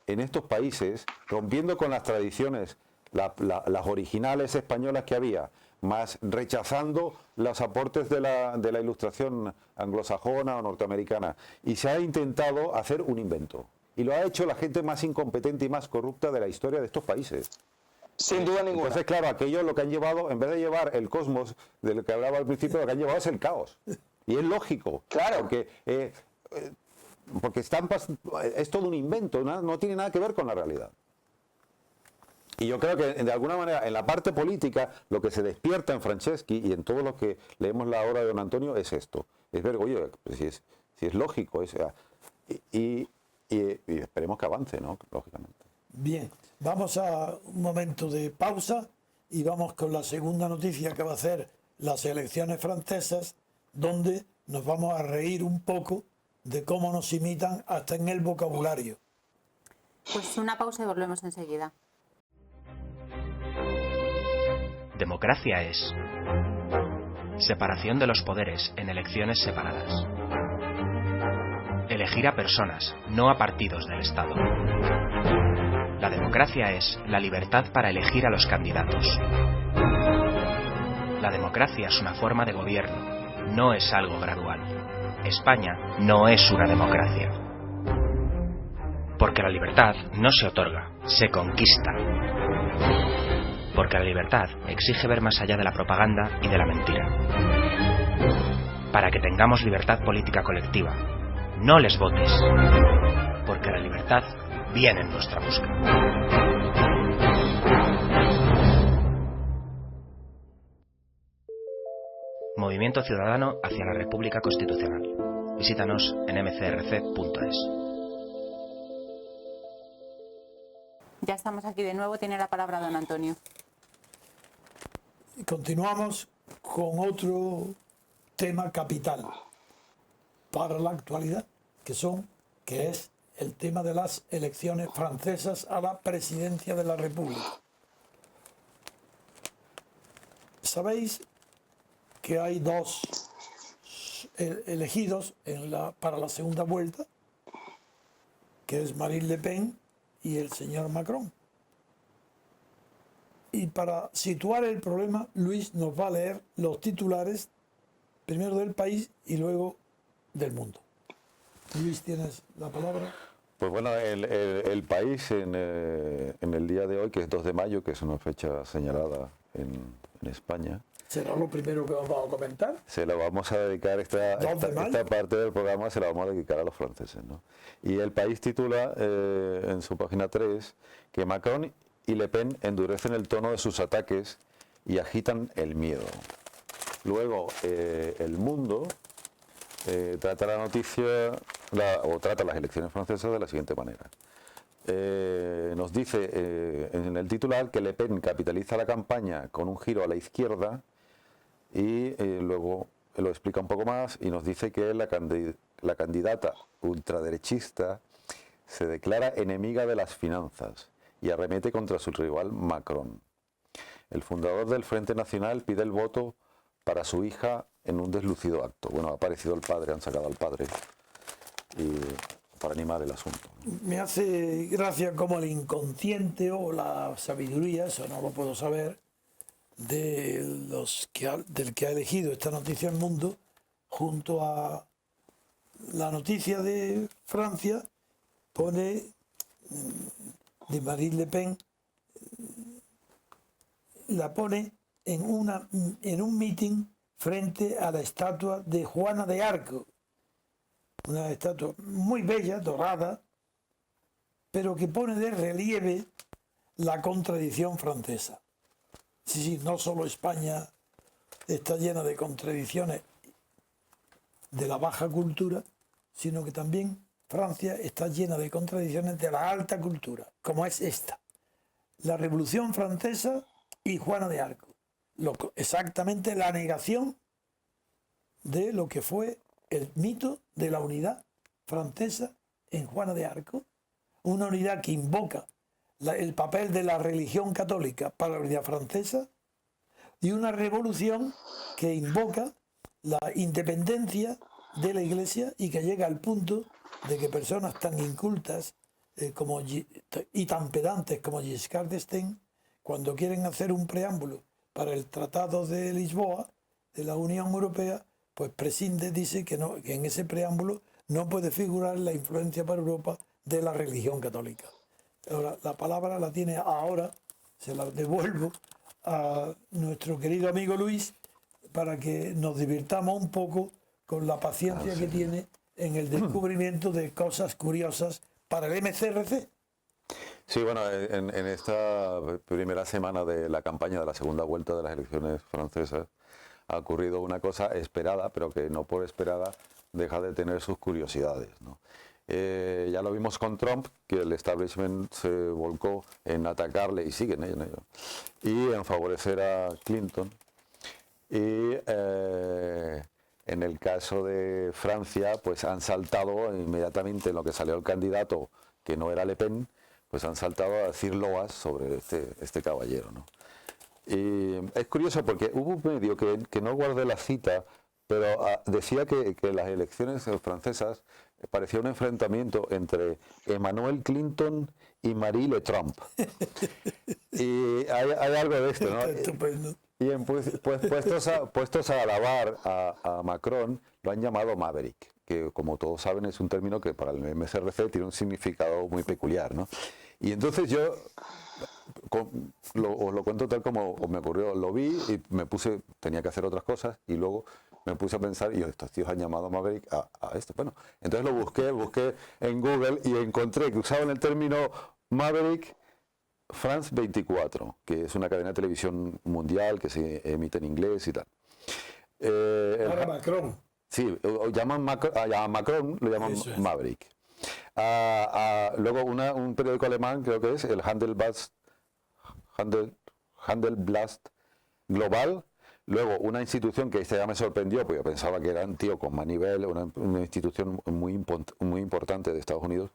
en estos países, rompiendo con las tradiciones, las originales españolas que había, más rechazando los aportes de la ilustración anglosajona o norteamericana. Y se ha intentado hacer un invento. Y lo ha hecho la gente más incompetente y más corrupta de la historia de estos países. Sin duda ninguna. Entonces, claro, aquello lo que han llevado, en vez de llevar el cosmos del que hablaba al principio, lo que han llevado es el caos. Y es lógico. Claro. Porque es todo un invento, no tiene nada que ver con la realidad. Y yo creo que de alguna manera en la parte política lo que se despierta en Franceschi y en todo lo que leemos la obra de don Antonio es esto. Es ver, oye, pues si es lógico. Y esperemos que avance, ¿no? Lógicamente. Bien, vamos a un momento de pausa y vamos con la segunda noticia que va a ser las elecciones francesas, donde nos vamos a reír un poco de cómo nos imitan hasta en el vocabulario. Pues una pausa y volvemos enseguida. Democracia es separación de los poderes en elecciones separadas. Elegir a personas, no a partidos del Estado. La democracia es la libertad para elegir a los candidatos. La democracia es una forma de gobierno, no es algo gradual. España no es una democracia. Porque la libertad no se otorga, se conquista. Porque la libertad exige ver más allá de la propaganda y de la mentira. Para que tengamos libertad política colectiva, no les votes. Porque la libertad viene en nuestra busca. Movimiento Ciudadano hacia la República Constitucional. Visítanos en mcrc.es. Ya estamos aquí de nuevo, tiene la palabra don Antonio. Y continuamos con otro tema capital para la actualidad, que es el tema de las elecciones francesas a la presidencia de la República. Sabéis que hay dos elegidos para la segunda vuelta, que es Marine Le Pen y el señor Macron. Y para situar el problema, Luis nos va a leer los titulares, primero del país y luego del mundo. Luis, tienes la palabra. Pues bueno, el país en el día de hoy, que es 2 de mayo, que es una fecha señalada en España. ¿Será lo primero que vamos a comentar? Se lo vamos a dedicar, esta parte del programa se la vamos a dedicar a los franceses, ¿no? Y el país titula en su página 3 que Macron y Le Pen endurecen el tono de sus ataques y agitan el miedo. Luego, el mundo trata la noticia, trata las elecciones francesas de la siguiente manera. Nos dice en el titular que Le Pen capitaliza la campaña con un giro a la izquierda y luego lo explica un poco más y nos dice que la candidata ultraderechista se declara enemiga de las finanzas y arremete contra su rival Macron. El fundador del Frente Nacional pide el voto para su hija en un deslucido acto. Bueno, ha aparecido el padre, han sacado al padre para animar el asunto. Me hace gracia como el inconsciente o la sabiduría, eso no lo puedo saber, del que ha elegido esta noticia El Mundo, junto a la noticia de Francia, pone de Marine Le Pen, la pone en un mitin frente a la estatua de Juana de Arco, una estatua muy bella, dorada, pero que pone de relieve la contradicción francesa. Sí, no solo España está llena de contradicciones de la baja cultura, sino que también Francia está llena de contradicciones de la alta cultura, como es esta. La Revolución Francesa y Juana de Arco. Exactamente la negación de lo que fue el mito de la unidad francesa en Juana de Arco, una unidad que invoca el papel de la religión católica para la unidad francesa y una revolución que invoca la independencia de la Iglesia y que llega al punto de que personas tan incultas y tan pedantes como Giscard d'Estaing, cuando quieren hacer un preámbulo para el Tratado de Lisboa de la Unión Europea, pues prescinde, dice que en ese preámbulo no puede figurar la influencia para Europa de la religión católica. Ahora, la palabra la tiene ahora, se la devuelvo a nuestro querido amigo Luis para que nos divirtamos un poco con la paciencia que tiene en el descubrimiento de cosas curiosas para el MCRC. Sí, bueno, en esta primera semana de la campaña de la segunda vuelta de las elecciones francesas ha ocurrido una cosa esperada, pero que no por esperada deja de tener sus curiosidades, ¿no? Ya lo vimos con Trump, que el establishment se volcó en atacarle, y sigue en ello, y en favorecer a Clinton. Y en el caso de Francia, pues han saltado inmediatamente en lo que salió el candidato, que no era Le Pen, pues han saltado a decir loas sobre este caballero, ¿no? Y es curioso porque hubo un medio que no guardé la cita, pero decía que las elecciones francesas parecía un enfrentamiento entre Emmanuel Clinton y Marie Le Trump. Y hay algo de esto, ¿no? Estupendo. Y puestos a alabar a Macron, lo han llamado Maverick, que como todos saben es un término que para el MSRC tiene un significado muy peculiar, ¿no? Y entonces yo os lo cuento tal como me ocurrió, lo vi y tenía que hacer otras cosas y luego me puse a pensar, y estos tíos han llamado Maverick a esto. Bueno, entonces lo busqué en Google y encontré que usaban el término Maverick France 24, que es una cadena de televisión mundial que se emite en inglés y tal. Para Macron. Sí, a Macron lo llaman Maverick. Luego un periódico alemán, creo que es el Handelsblatt Global. Luego una institución que ya me sorprendió, porque yo pensaba que era un tío con más nivel, una institución muy importante de Estados Unidos,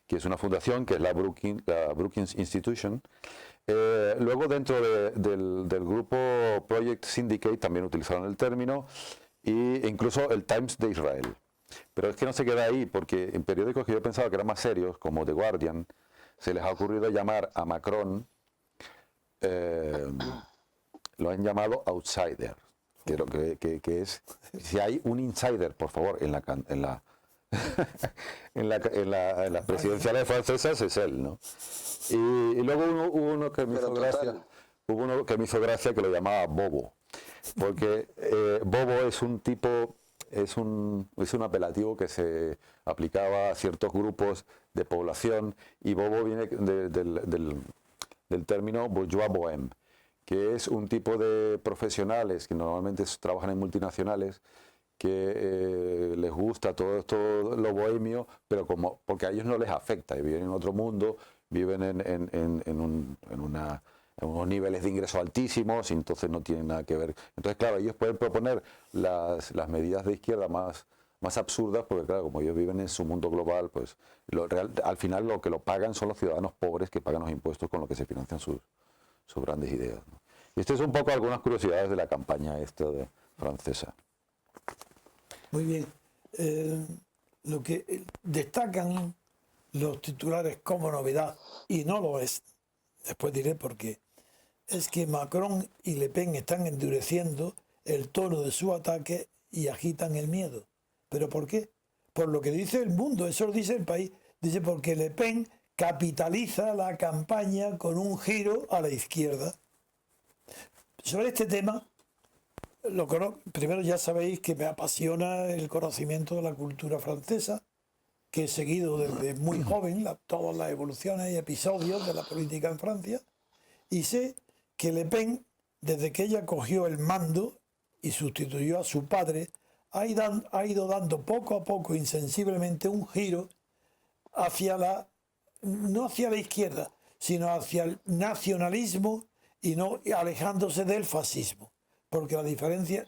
que es una fundación, que es la Brookings Institution. Luego dentro del grupo Project Syndicate también utilizaron el término, e incluso el Times de Israel. Pero es que no se queda ahí, porque en periódicos que yo pensaba que eran más serios, como The Guardian, se les ha ocurrido llamar a Macron, lo han llamado outsider. Creo que es, si hay un insider, por favor, en las presidenciales francesas, es él, ¿no? Y luego hubo uno que me hizo gracia, que lo llamaba Bobo, porque Bobo es un tipo, es un apelativo que se aplicaba a ciertos grupos de población, y Bobo viene del término bourgeois bohème, que es un tipo de profesionales que normalmente trabajan en multinacionales, que les gusta todo esto, lo bohemio, pero porque a ellos no les afecta, y viven en otro mundo, viven en unos niveles de ingreso altísimos, y entonces no tienen nada que ver. Entonces, claro, ellos pueden proponer las medidas de izquierda más absurdas, porque claro, como ellos viven en su mundo global, pues al final lo que lo pagan son los ciudadanos pobres que pagan los impuestos con lo que se financian sus grandes ideas, ¿no? Y esto es un poco algunas curiosidades de la campaña francesa. Muy bien. Lo que destacan los titulares como novedad, y no lo es, después diré por qué, es que Macron y Le Pen están endureciendo el tono de su ataque y agitan el miedo. ¿Pero por qué? Por lo que dice El Mundo, eso lo dice El País. Dice porque Le Pen capitaliza la campaña con un giro a la izquierda. Sobre este tema, primero ya sabéis que me apasiona el conocimiento de la cultura francesa, que he seguido desde muy joven todas las evoluciones y episodios de la política en Francia, y sé que Le Pen, desde que ella cogió el mando y sustituyó a su padre, ha ido dando poco a poco, insensiblemente, un giro no hacia la izquierda, sino hacia el nacionalismo y no alejándose del fascismo, porque la diferencia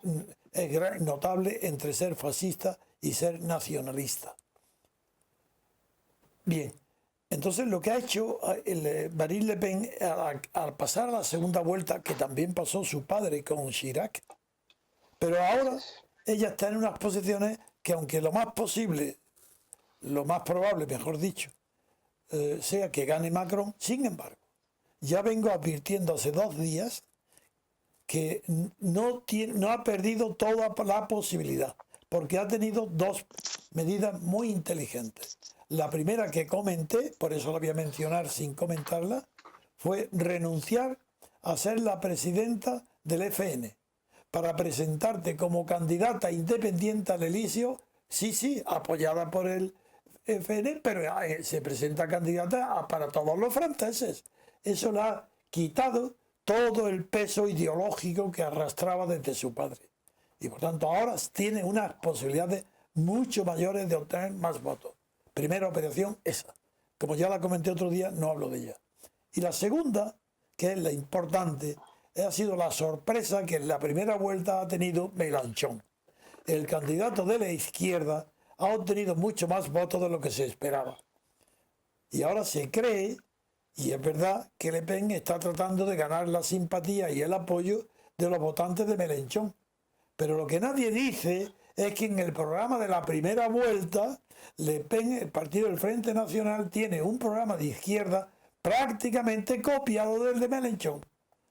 es notable entre ser fascista y ser nacionalista. Bien, entonces lo que ha hecho Marine Le Pen al pasar a la segunda vuelta, que también pasó su padre con Chirac, pero ahora ella está en unas posiciones que, aunque lo más probable, mejor dicho, sea que gane Macron, sin embargo, ya vengo advirtiendo hace 2 días que no ha perdido toda la posibilidad, porque ha tenido 2 medidas muy inteligentes. La primera que comenté, por eso la voy a mencionar sin comentarla, fue renunciar a ser la presidenta del FN, para presentarte como candidata independiente al Elíseo, sí, apoyada por el FN, pero se presenta candidata para todos los franceses. Eso le ha quitado todo el peso ideológico que arrastraba desde su padre. Y por tanto ahora tiene unas posibilidades mucho mayores de obtener más votos. Primera operación esa. Como ya la comenté otro día, no hablo de ella. Y la segunda, que es la importante, ha sido la sorpresa que en la primera vuelta ha tenido Mélenchon. El candidato de la izquierda ha obtenido mucho más votos de lo que se esperaba. Y ahora se cree, y es verdad, que Le Pen está tratando de ganar la simpatía y el apoyo de los votantes de Mélenchon. Pero lo que nadie dice es que en el programa de la primera vuelta, Le Pen, el partido del Frente Nacional, tiene un programa de izquierda prácticamente copiado del de Mélenchon.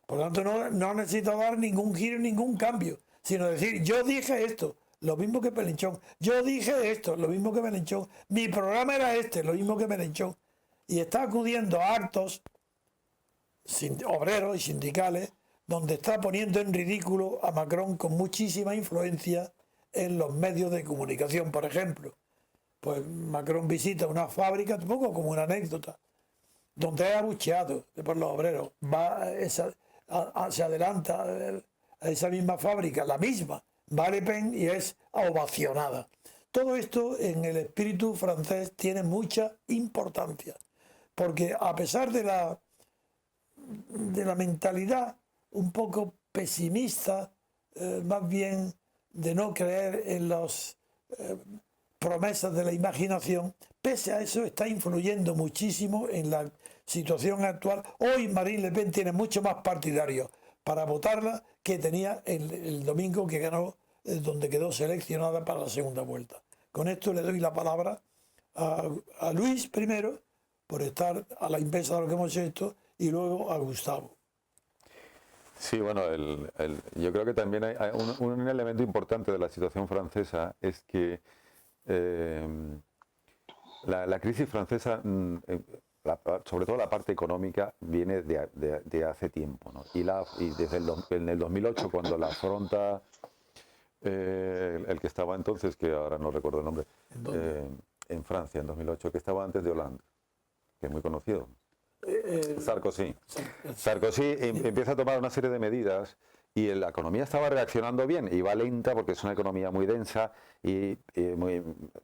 Por lo tanto, no necesita dar ningún giro, ningún cambio, sino decir, yo dije esto, lo mismo que Mélenchon. Yo dije esto, lo mismo que Mélenchon. Mi programa era este, lo mismo que Mélenchon. Y está acudiendo a actos obreros y sindicales donde está poniendo en ridículo a Macron con muchísima influencia en los medios de comunicación. Por ejemplo, pues Macron visita una fábrica, un poco como una anécdota, donde es abucheado por los obreros. Se adelanta a esa misma fábrica, la misma, va Le Pen y es ovacionada. Todo esto en el espíritu francés tiene mucha importancia, porque a pesar de la mentalidad un poco pesimista, más bien de no creer en los promesas de la imaginación, pese a eso está influyendo muchísimo en la situación actual. Hoy Marine Le Pen tiene mucho más partidarios para votarla que tenía el domingo que ganó, donde quedó seleccionada para la segunda vuelta. Con esto le doy la palabra a Luis primero, por estar a la inversa de lo que hemos hecho, y luego a Gustavo. Sí, bueno, yo creo que también hay un elemento importante de la situación francesa es que la crisis francesa, sobre todo la parte económica, viene de hace tiempo, ¿no? Y desde en el 2008, cuando la afronta el que estaba entonces, que ahora no recuerdo el nombre, en Francia, en 2008, que estaba antes de Hollande, que es muy conocido. Sarkozy. Sarkozy empieza a tomar una serie de medidas y la economía estaba reaccionando bien, iba lenta porque es una economía muy densa y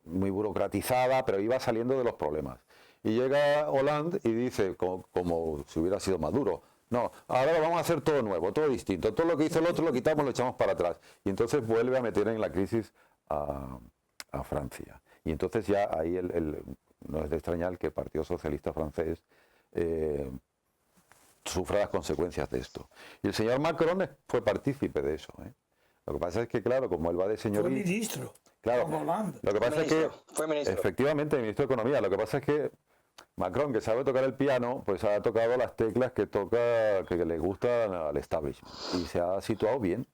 muy burocratizada, pero iba saliendo de los problemas. Y llega Hollande y dice, como si hubiera sido Maduro, no, ahora lo vamos a hacer todo nuevo, todo distinto, todo lo que hizo el otro lo quitamos, lo echamos para atrás. Y entonces vuelve a meter en la crisis a Francia. Y entonces ya ahí no es de extrañar que el Partido Socialista francés sufra las consecuencias de esto. Y el señor Macron fue partícipe de eso. Lo que pasa es que, claro, como él va de señorito... Fue ministro. Claro, lo que pasa es que... Fue ministro. Efectivamente, ministro de Economía. Lo que pasa es que Macron, que sabe tocar el piano, pues ha tocado las teclas que le gustan al establishment. Y se ha situado bien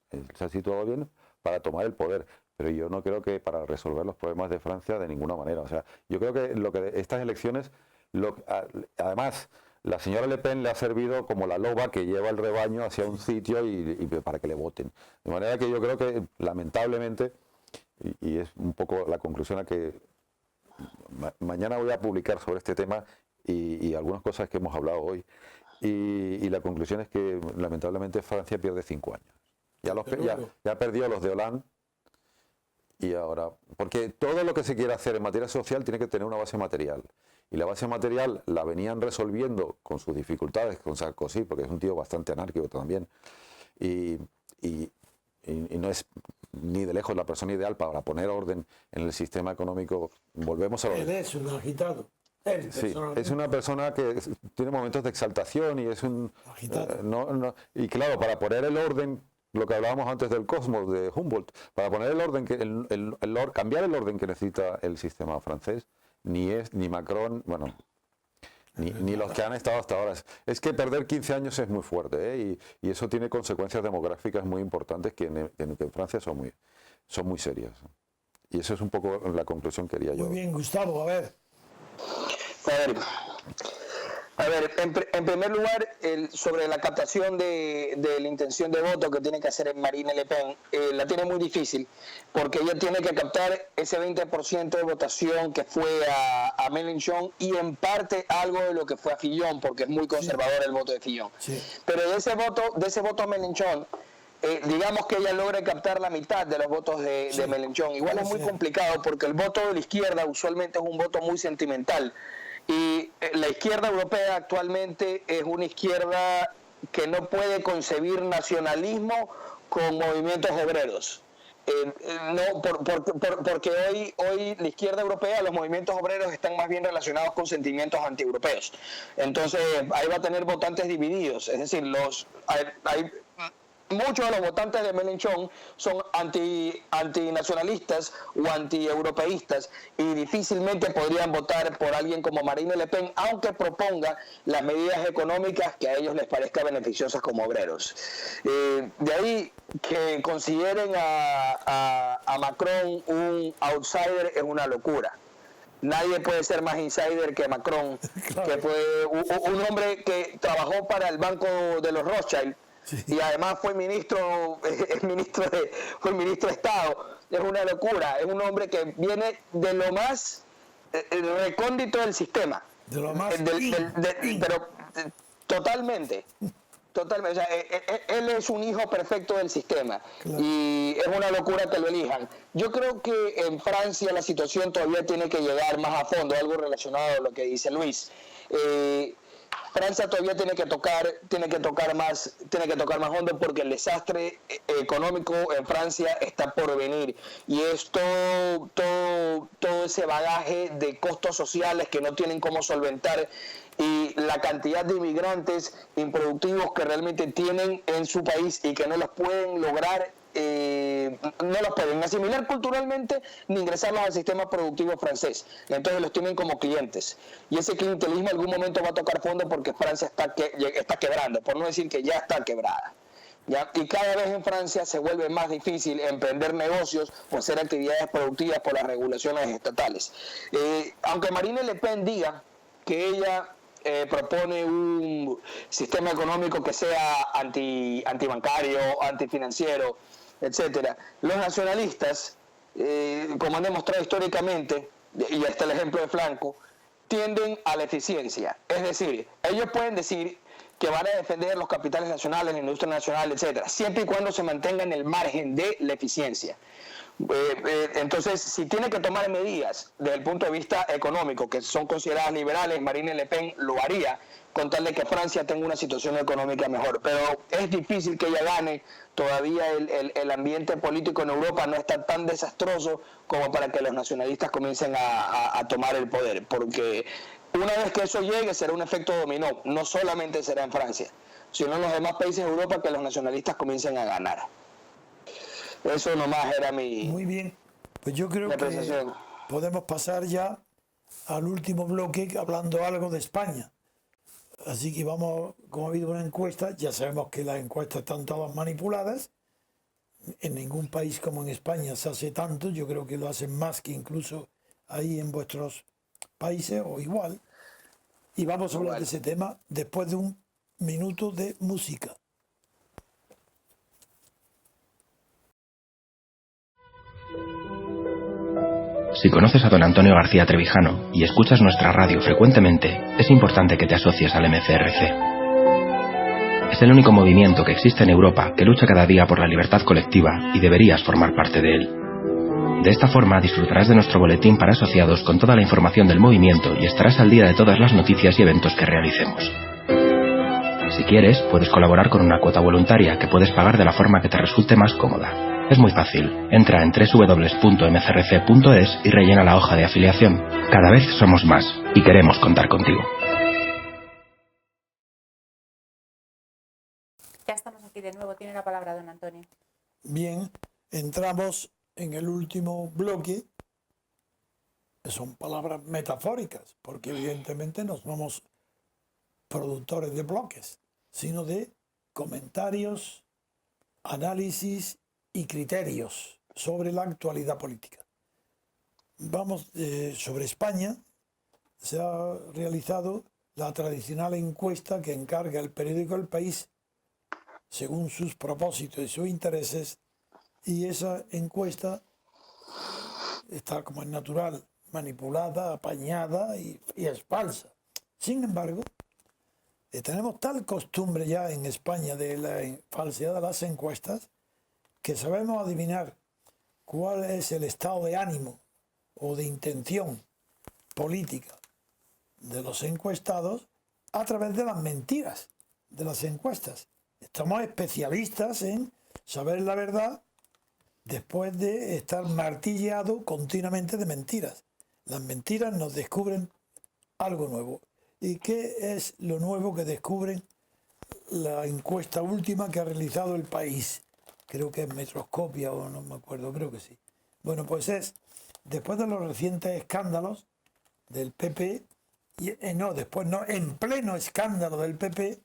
para tomar el poder. Pero yo no creo que para resolver los problemas de Francia de ninguna manera. O sea, yo creo que estas elecciones... además, la señora Le Pen le ha servido como la loba que lleva el rebaño hacia un sitio y para que le voten. De manera que yo creo que, lamentablemente, y es un poco la conclusión a que mañana voy a publicar sobre este tema y algunas cosas que hemos hablado hoy, y la conclusión es que, lamentablemente, Francia pierde 5 años. Ya perdió los de Hollande. Y ahora, porque todo lo que se quiere hacer en materia social tiene que tener una base material. Y la base material la venían resolviendo con sus dificultades, con Sarkozy, porque es un tío bastante anárquico también. Y no es ni de lejos la persona ideal para poner orden en el sistema económico. Volvemos a lo Él es un agitado. Sí, es una persona que tiene momentos de exaltación y es un... agitado. Y claro, para poner el orden... Lo que hablábamos antes del cosmos de Humboldt, para poner el orden cambiar el orden que necesita el sistema francés, ni Macron, bueno, ni los que han estado hasta ahora. Es que perder 15 años es muy fuerte, y eso tiene consecuencias demográficas muy importantes que en Francia son muy serias. Y eso es un poco la conclusión que quería yo. Muy bien, Gustavo, a ver. A ver, en primer lugar, sobre la captación de la intención de voto que tiene que hacer Marine Le Pen, la tiene muy difícil, porque ella tiene que captar ese 20% de votación que fue a Mélenchon y en parte algo de lo que fue a Fillon, porque es muy conservador el voto de Fillon. Sí. Pero de ese voto a Mélenchon, digamos que ella logra captar la mitad de los votos de Mélenchon. Igual es muy complicado, porque el voto de la izquierda usualmente es un voto muy sentimental. Y la izquierda europea actualmente es una izquierda que no puede concebir nacionalismo con movimientos obreros. Porque hoy la izquierda europea, los movimientos obreros están más bien relacionados con sentimientos antieuropeos. Entonces ahí va a tener votantes divididos. Es decir, muchos de los votantes de Mélenchon son antinacionalistas o antieuropeístas y difícilmente podrían votar por alguien como Marine Le Pen, aunque proponga las medidas económicas que a ellos les parezca beneficiosas como obreros. De ahí que consideren a Macron un outsider es una locura. Nadie puede ser más insider que Macron, claro. Que fue un hombre que trabajó para el Banco de los Rothschild. Sí. Y además fue ministro de Estado. Es una locura. Es un hombre que viene de lo más recóndito del sistema. De lo más. Pero totalmente. O sea, él es un hijo perfecto del sistema. Claro. Y es una locura que lo elijan. Yo creo que en Francia la situación todavía tiene que llegar más a fondo, algo relacionado a lo que dice Luis. Francia todavía tiene que tocar más hondo, porque el desastre económico en Francia está por venir, y es todo ese bagaje de costos sociales que no tienen cómo solventar, y la cantidad de inmigrantes improductivos que realmente tienen en su país y que no los pueden lograr, no los pueden asimilar culturalmente ni ingresarlos al sistema productivo francés. Entonces los tienen como clientes, y ese clientelismo en algún momento va a tocar fondo, porque Francia está quebrando, por no decir que ya está quebrada. ¿Ya? Y cada vez en Francia se vuelve más difícil emprender negocios o hacer actividades productivas por las regulaciones estatales. Aunque Marine Le Pen diga que ella propone un sistema económico que sea antibancario, antifinanciero, etcétera, los nacionalistas, como han demostrado históricamente, y hasta el ejemplo de Franco, tienden a la eficiencia. Es decir, ellos pueden decir que van a defender los capitales nacionales, la industria nacional, etcétera, siempre y cuando se mantenga en el margen de la eficiencia. Entonces, si tiene que tomar medidas desde el punto de vista económico que son consideradas liberales, Marine Le Pen lo haría, con tal de que Francia tenga una situación económica mejor. Pero es difícil que ella gane. Todavía el ambiente político en Europa no está tan desastroso como para que los nacionalistas comiencen a tomar el poder, porque una vez que eso llegue será un efecto dominó. No solamente será en Francia, sino en los demás países de Europa, que los nacionalistas comiencen a ganar. Eso nomás era mi... Muy bien, pues yo creo que podemos pasar ya al último bloque hablando algo de España. Así que vamos, como ha habido una encuesta, ya sabemos que las encuestas están todas manipuladas. En ningún país como en España se hace tanto, yo creo que lo hacen más que incluso ahí en vuestros países o igual. Y vamos a hablar de ese tema después de un minuto de música. Si conoces a don Antonio García Trevijano y escuchas nuestra radio frecuentemente, es importante que te asocies al MCRC. Es el único movimiento que existe en Europa que lucha cada día por la libertad colectiva, y deberías formar parte de él. De esta forma disfrutarás de nuestro boletín para asociados con toda la información del movimiento y estarás al día de todas las noticias y eventos que realicemos. Si quieres, puedes colaborar con una cuota voluntaria que puedes pagar de la forma que te resulte más cómoda. Es muy fácil. Entra en www.mcrc.es y rellena la hoja de afiliación. Cada vez somos más y queremos contar contigo. Ya estamos aquí de nuevo. Tiene la palabra don Antonio. Bien, entramos en el último bloque. Son palabras metafóricas, porque evidentemente no somos productores de bloques, sino de comentarios, análisis y criterios sobre la actualidad política. Vamos, sobre España se ha realizado la tradicional encuesta que encarga el periódico El País según sus propósitos y sus intereses, y esa encuesta está, como es natural, manipulada, apañada y es falsa. Sin embargo, tenemos tal costumbre ya en España de la falsedad de las encuestas, que sabemos adivinar cuál es el estado de ánimo o de intención política de los encuestados a través de las mentiras de las encuestas. Estamos especialistas en saber la verdad después de estar martilleado continuamente de mentiras. Las mentiras nos descubren algo nuevo. ¿Y qué es lo nuevo que descubren la encuesta última que ha realizado El País? Creo que es Metroscopia o no me acuerdo, creo que sí. Bueno, pues después de los recientes escándalos del PP, en pleno escándalo del PP,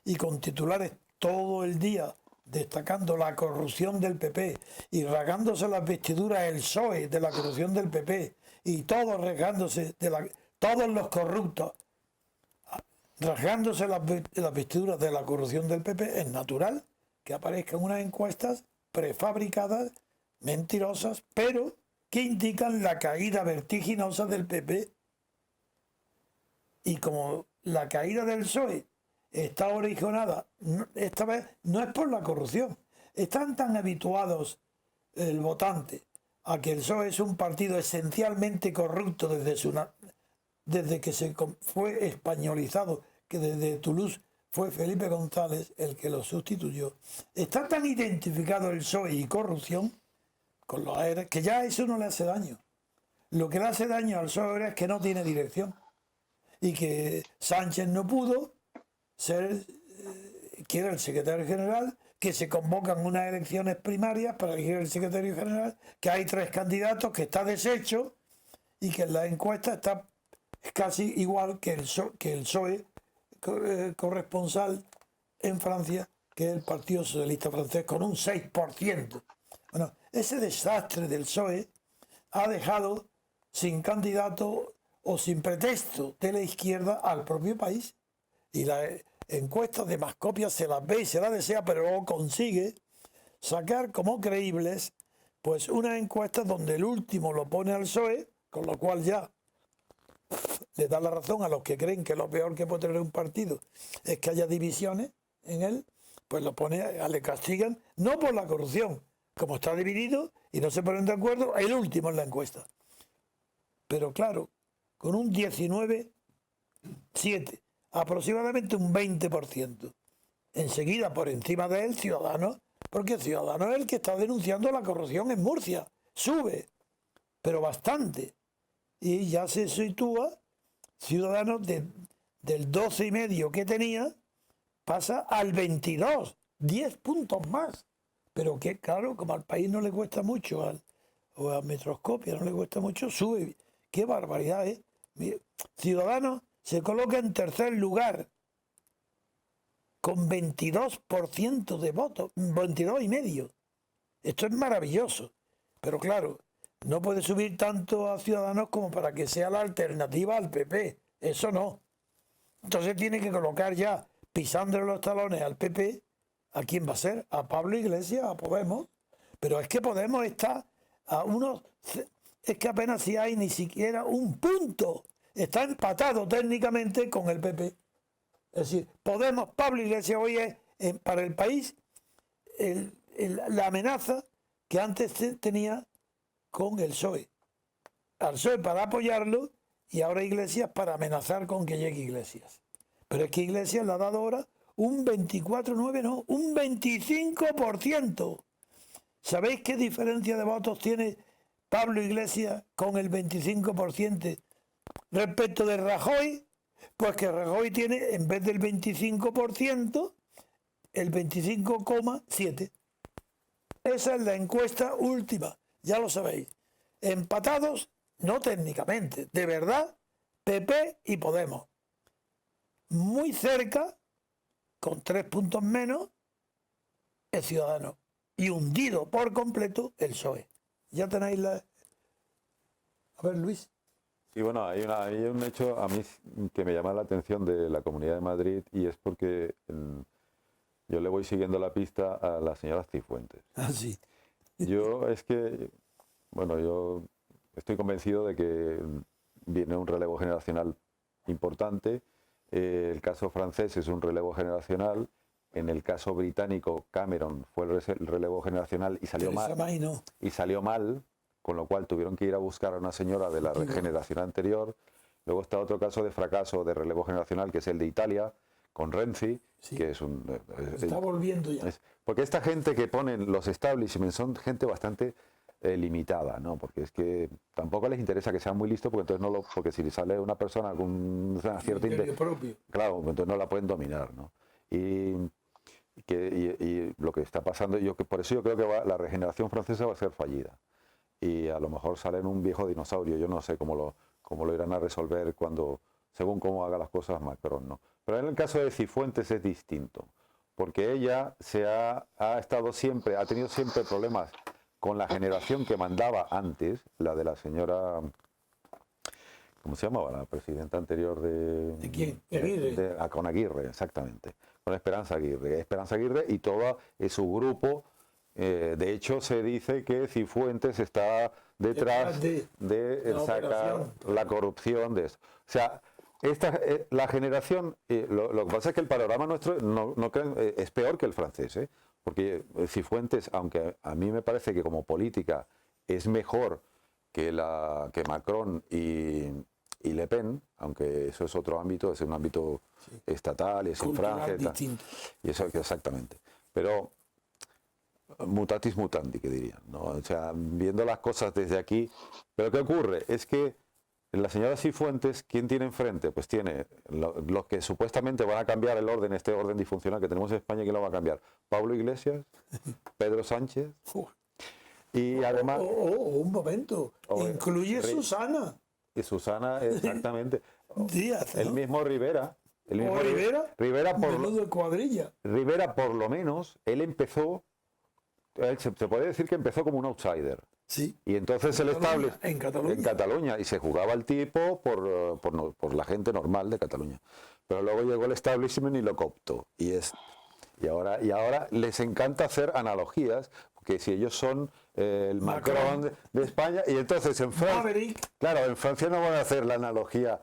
y con titulares todo el día destacando la corrupción del PP y rasgándose las vestiduras el PSOE de la corrupción del PP, y todos rasgándose todos los corruptos rasgándose las vestiduras de la corrupción del PP, es natural que aparezcan unas encuestas prefabricadas, mentirosas, pero que indican la caída vertiginosa del PP. Y como la caída del PSOE está originada, esta vez no es por la corrupción, están tan habituados el votante a que el PSOE es un partido esencialmente corrupto desde que se fue españolizado que desde Toulouse fue Felipe González el que lo sustituyó. Está tan identificado el PSOE y corrupción con los AERES que ya eso no le hace daño. Lo que le hace daño al PSOE es que no tiene dirección y que Sánchez no pudo ser, que era el secretario general, que se convocan unas elecciones primarias para elegir el secretario general, que hay 3 candidatos, que está deshecho y que en la encuesta está casi igual que el PSOE corresponsal en Francia, que es el Partido Socialista Francés, con un 6%. Bueno, ese desastre del PSOE ha dejado sin candidato o sin pretexto de la izquierda al propio país. Y las encuestas de Mascopia se las ve y se las desea, pero luego consigue sacar como creíbles pues unas encuestas donde el último lo pone al PSOE, con lo cual ya le da la razón a los que creen que lo peor que puede tener un partido es que haya divisiones en él, pues lo pone, le castigan, no por la corrupción, como está dividido y no se ponen de acuerdo, el último en la encuesta. Pero claro, con un 19,7, aproximadamente un 20%. Enseguida por encima de él, Ciudadanos, porque Ciudadanos es el que está denunciando la corrupción en Murcia. Sube, pero bastante. Y ya se sitúa, Ciudadanos del 12,5 que tenía, pasa al 22, 10 puntos más. Pero que claro, como al país no le cuesta mucho, o a Metroscopia no le cuesta mucho, sube. ¡Qué barbaridad, eh! Ciudadanos se coloca en tercer lugar con 22% de votos, 22,5. Esto es maravilloso. Pero claro, no puede subir tanto a Ciudadanos como para que sea la alternativa al PP. Eso no. Entonces tiene que colocar ya, pisándole los talones al PP, ¿a quién va a ser? A Pablo Iglesias, a Podemos. Pero es que Podemos está a unos... Es que apenas si hay ni siquiera un punto. Está empatado técnicamente con el PP. Es decir, Podemos, Pablo Iglesias hoy es para el país la amenaza que antes tenía con el PSOE. Al PSOE para apoyarlo y ahora Iglesias para amenazar con que llegue Iglesias. Pero es que Iglesias le ha dado ahora un 24,9, no, un 25%. ¿Sabéis qué diferencia de votos tiene Pablo Iglesias con el 25% respecto de Rajoy? Pues que Rajoy tiene, en vez del 25%, el 25,7%. Esa es la encuesta última, ya lo sabéis. Empatados, no técnicamente, de verdad, PP y Podemos. Muy cerca, con 3 puntos menos, el Ciudadanos. Y hundido por completo el PSOE. Ya tenéis la... A ver, Luis. Sí, bueno, hay un hecho a mí que me llama la atención de la Comunidad de Madrid y es porque yo le voy siguiendo la pista a la señora Cifuentes. Ah, sí. Yo estoy convencido de que viene un relevo generacional importante. El caso francés es un relevo generacional. En el caso británico, Cameron fue el relevo generacional y salió mal. No. Y salió mal, con lo cual tuvieron que ir a buscar a una señora de la generación anterior. Luego está otro caso de fracaso de relevo generacional, que es el de Italia, con Renzi, Sí. que es un... Está volviendo ya. Porque esta gente que ponen los establishments son gente bastante limitada, ¿no? Porque es que tampoco les interesa que sean muy listos, porque entonces porque si sale una persona con una cierta... propio. Claro, entonces no la pueden dominar, ¿no? Y lo que está pasando, por eso yo creo que la regeneración francesa va a ser fallida. Y a lo mejor salen un viejo dinosaurio, yo no sé cómo lo irán a resolver según cómo haga las cosas Macron, ¿no? Pero en el caso de Cifuentes es distinto, porque ella ha tenido siempre problemas con la generación que mandaba antes, la de la señora... ¿Cómo se llamaba? La presidenta anterior de... ¿De quién? Aguirre. Con Aguirre, exactamente. Con Esperanza Aguirre. Esperanza Aguirre y todo su grupo. De hecho, se dice que Cifuentes está detrás de sacar la corrupción de eso. O sea, la generación... lo que pasa es que el panorama nuestro es peor que el francés, ¿eh? Porque Cifuentes, aunque a mí me parece que como política es mejor que Macron y y Le Pen, aunque eso es otro ámbito, es un ámbito estatal, es en Cultural Francia, y tal. distinto. Y eso exactamente. Pero mutatis mutandi, que dirían, ¿no? O sea, viendo las cosas desde aquí. Pero ¿qué ocurre? Es que la señora Cifuentes, ¿quién tiene enfrente? Pues tiene los que supuestamente van a cambiar el orden, este orden disfuncional que tenemos en España. ¿Quién lo va a cambiar? Pablo Iglesias, Pedro Sánchez, y además... Un momento, incluye Susana Y Susana, exactamente. Díaz, ¿no? El mismo Rivera. El mismo Rivera, Rivera menudo de cuadrilla. Rivera, por lo menos, él empezó, se puede decir que empezó como un outsider. Sí. Y entonces En el Cataluña, estable en Cataluña. y se jugaba el tipo por la gente normal de Cataluña. Pero luego llegó el establishment y lo cooptó. Y ahora les encanta hacer analogías, porque si ellos son el Macron de España, y entonces en Francia, Maverick. claro, en Francia no van a hacer la analogía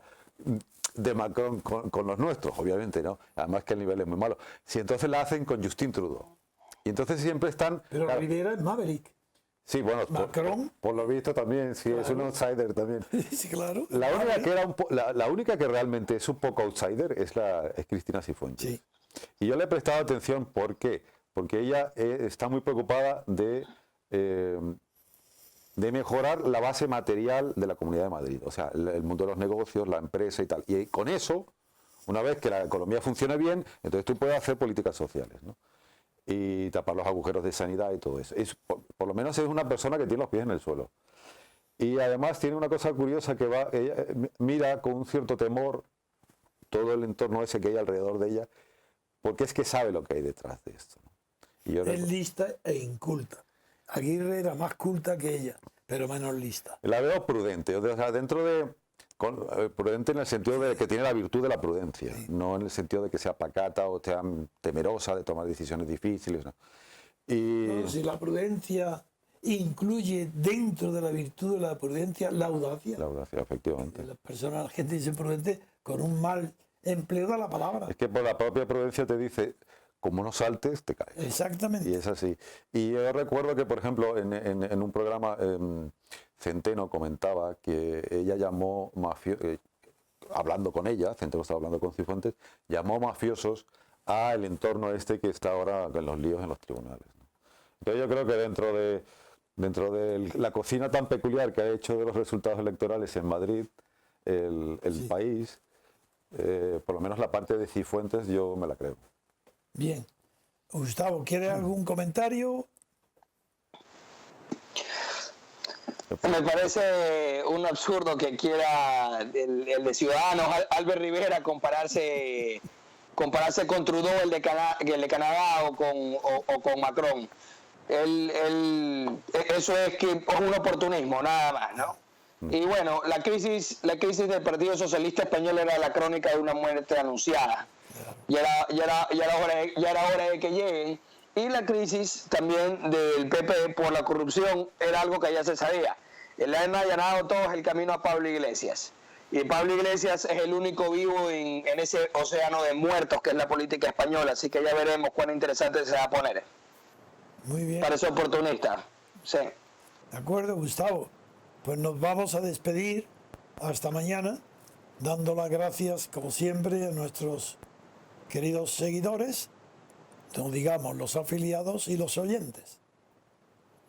de Macron con los nuestros, obviamente, ¿no? Además que el nivel es muy malo. Si entonces la hacen con Justin Trudeau. Y entonces siempre están... Pero claro, Rivera es Maverick. sí, bueno, Macron. por lo visto también, sí, es un outsider también. Sí, claro. La única que la única que realmente es un poco outsider es Cristina Cifuentes. Sí. Y yo le he prestado atención, ¿por qué? Porque ella está muy preocupada de mejorar la base material de la Comunidad de Madrid, o sea, el mundo de los negocios, la empresa y tal. Y con eso, una vez que la economía funcione bien, entonces tú puedes hacer políticas sociales, ¿no? Y tapar los agujeros de sanidad y todo eso. Por lo menos es una persona que tiene los pies en el suelo. Y además tiene una cosa curiosa que ella mira con un cierto temor todo el entorno ese que hay alrededor de ella, porque es que sabe lo que hay detrás de esto, ¿no? Y yo Es lista e inculta. Aguirre era más culta que ella, pero menos lista. la veo prudente, o sea, prudente en el sentido de que tiene la virtud de la prudencia, no en el sentido de que sea pacata o sea temerosa de tomar decisiones difíciles, ¿no? Y No, si la prudencia incluye dentro de la virtud de la prudencia la audacia. la audacia, efectivamente. Las personas, la gente dice prudente con un mal empleo de la palabra. Es que por la propia prudencia te dice, como no saltes, te caes. Exactamente. Y es así. Y yo recuerdo que, por ejemplo, en un programa, Centeno comentaba que ella llamó hablando con ella, Centeno estaba hablando con Cifuentes, llamó mafiosos al entorno este que está ahora en los líos en los tribunales, ¿no? Entonces yo creo que dentro de la cocina tan peculiar que ha hecho de los resultados electorales en Madrid, el país, por lo menos la parte de Cifuentes, yo me la creo. Bien. Gustavo, ¿quiere algún comentario? Me parece un absurdo que quiera el de Ciudadanos, Albert Rivera, compararse con Trudeau, el de Canadá o con Macron. Eso es un oportunismo, nada más, ¿no? Y bueno, la crisis del Partido Socialista Español era la crónica de una muerte anunciada. Ya era hora de que lleguen. Y la crisis también del PP por la corrupción era algo que ya se sabía. Le han allanado todos el camino a Pablo Iglesias. Y Pablo Iglesias es el único vivo en ese océano de muertos que es la política española. Así que ya veremos cuán interesante se va a poner. Muy bien. Parece oportunista. Sí. De acuerdo, Gustavo. Pues nos vamos a despedir hasta mañana, dando las gracias, como siempre, a nuestros queridos seguidores, no digamos los afiliados y los oyentes.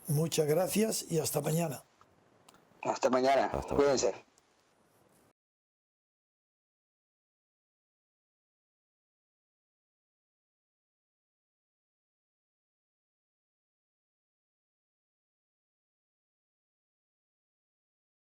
Muchas gracias y hasta mañana. Hasta mañana. Cuídense.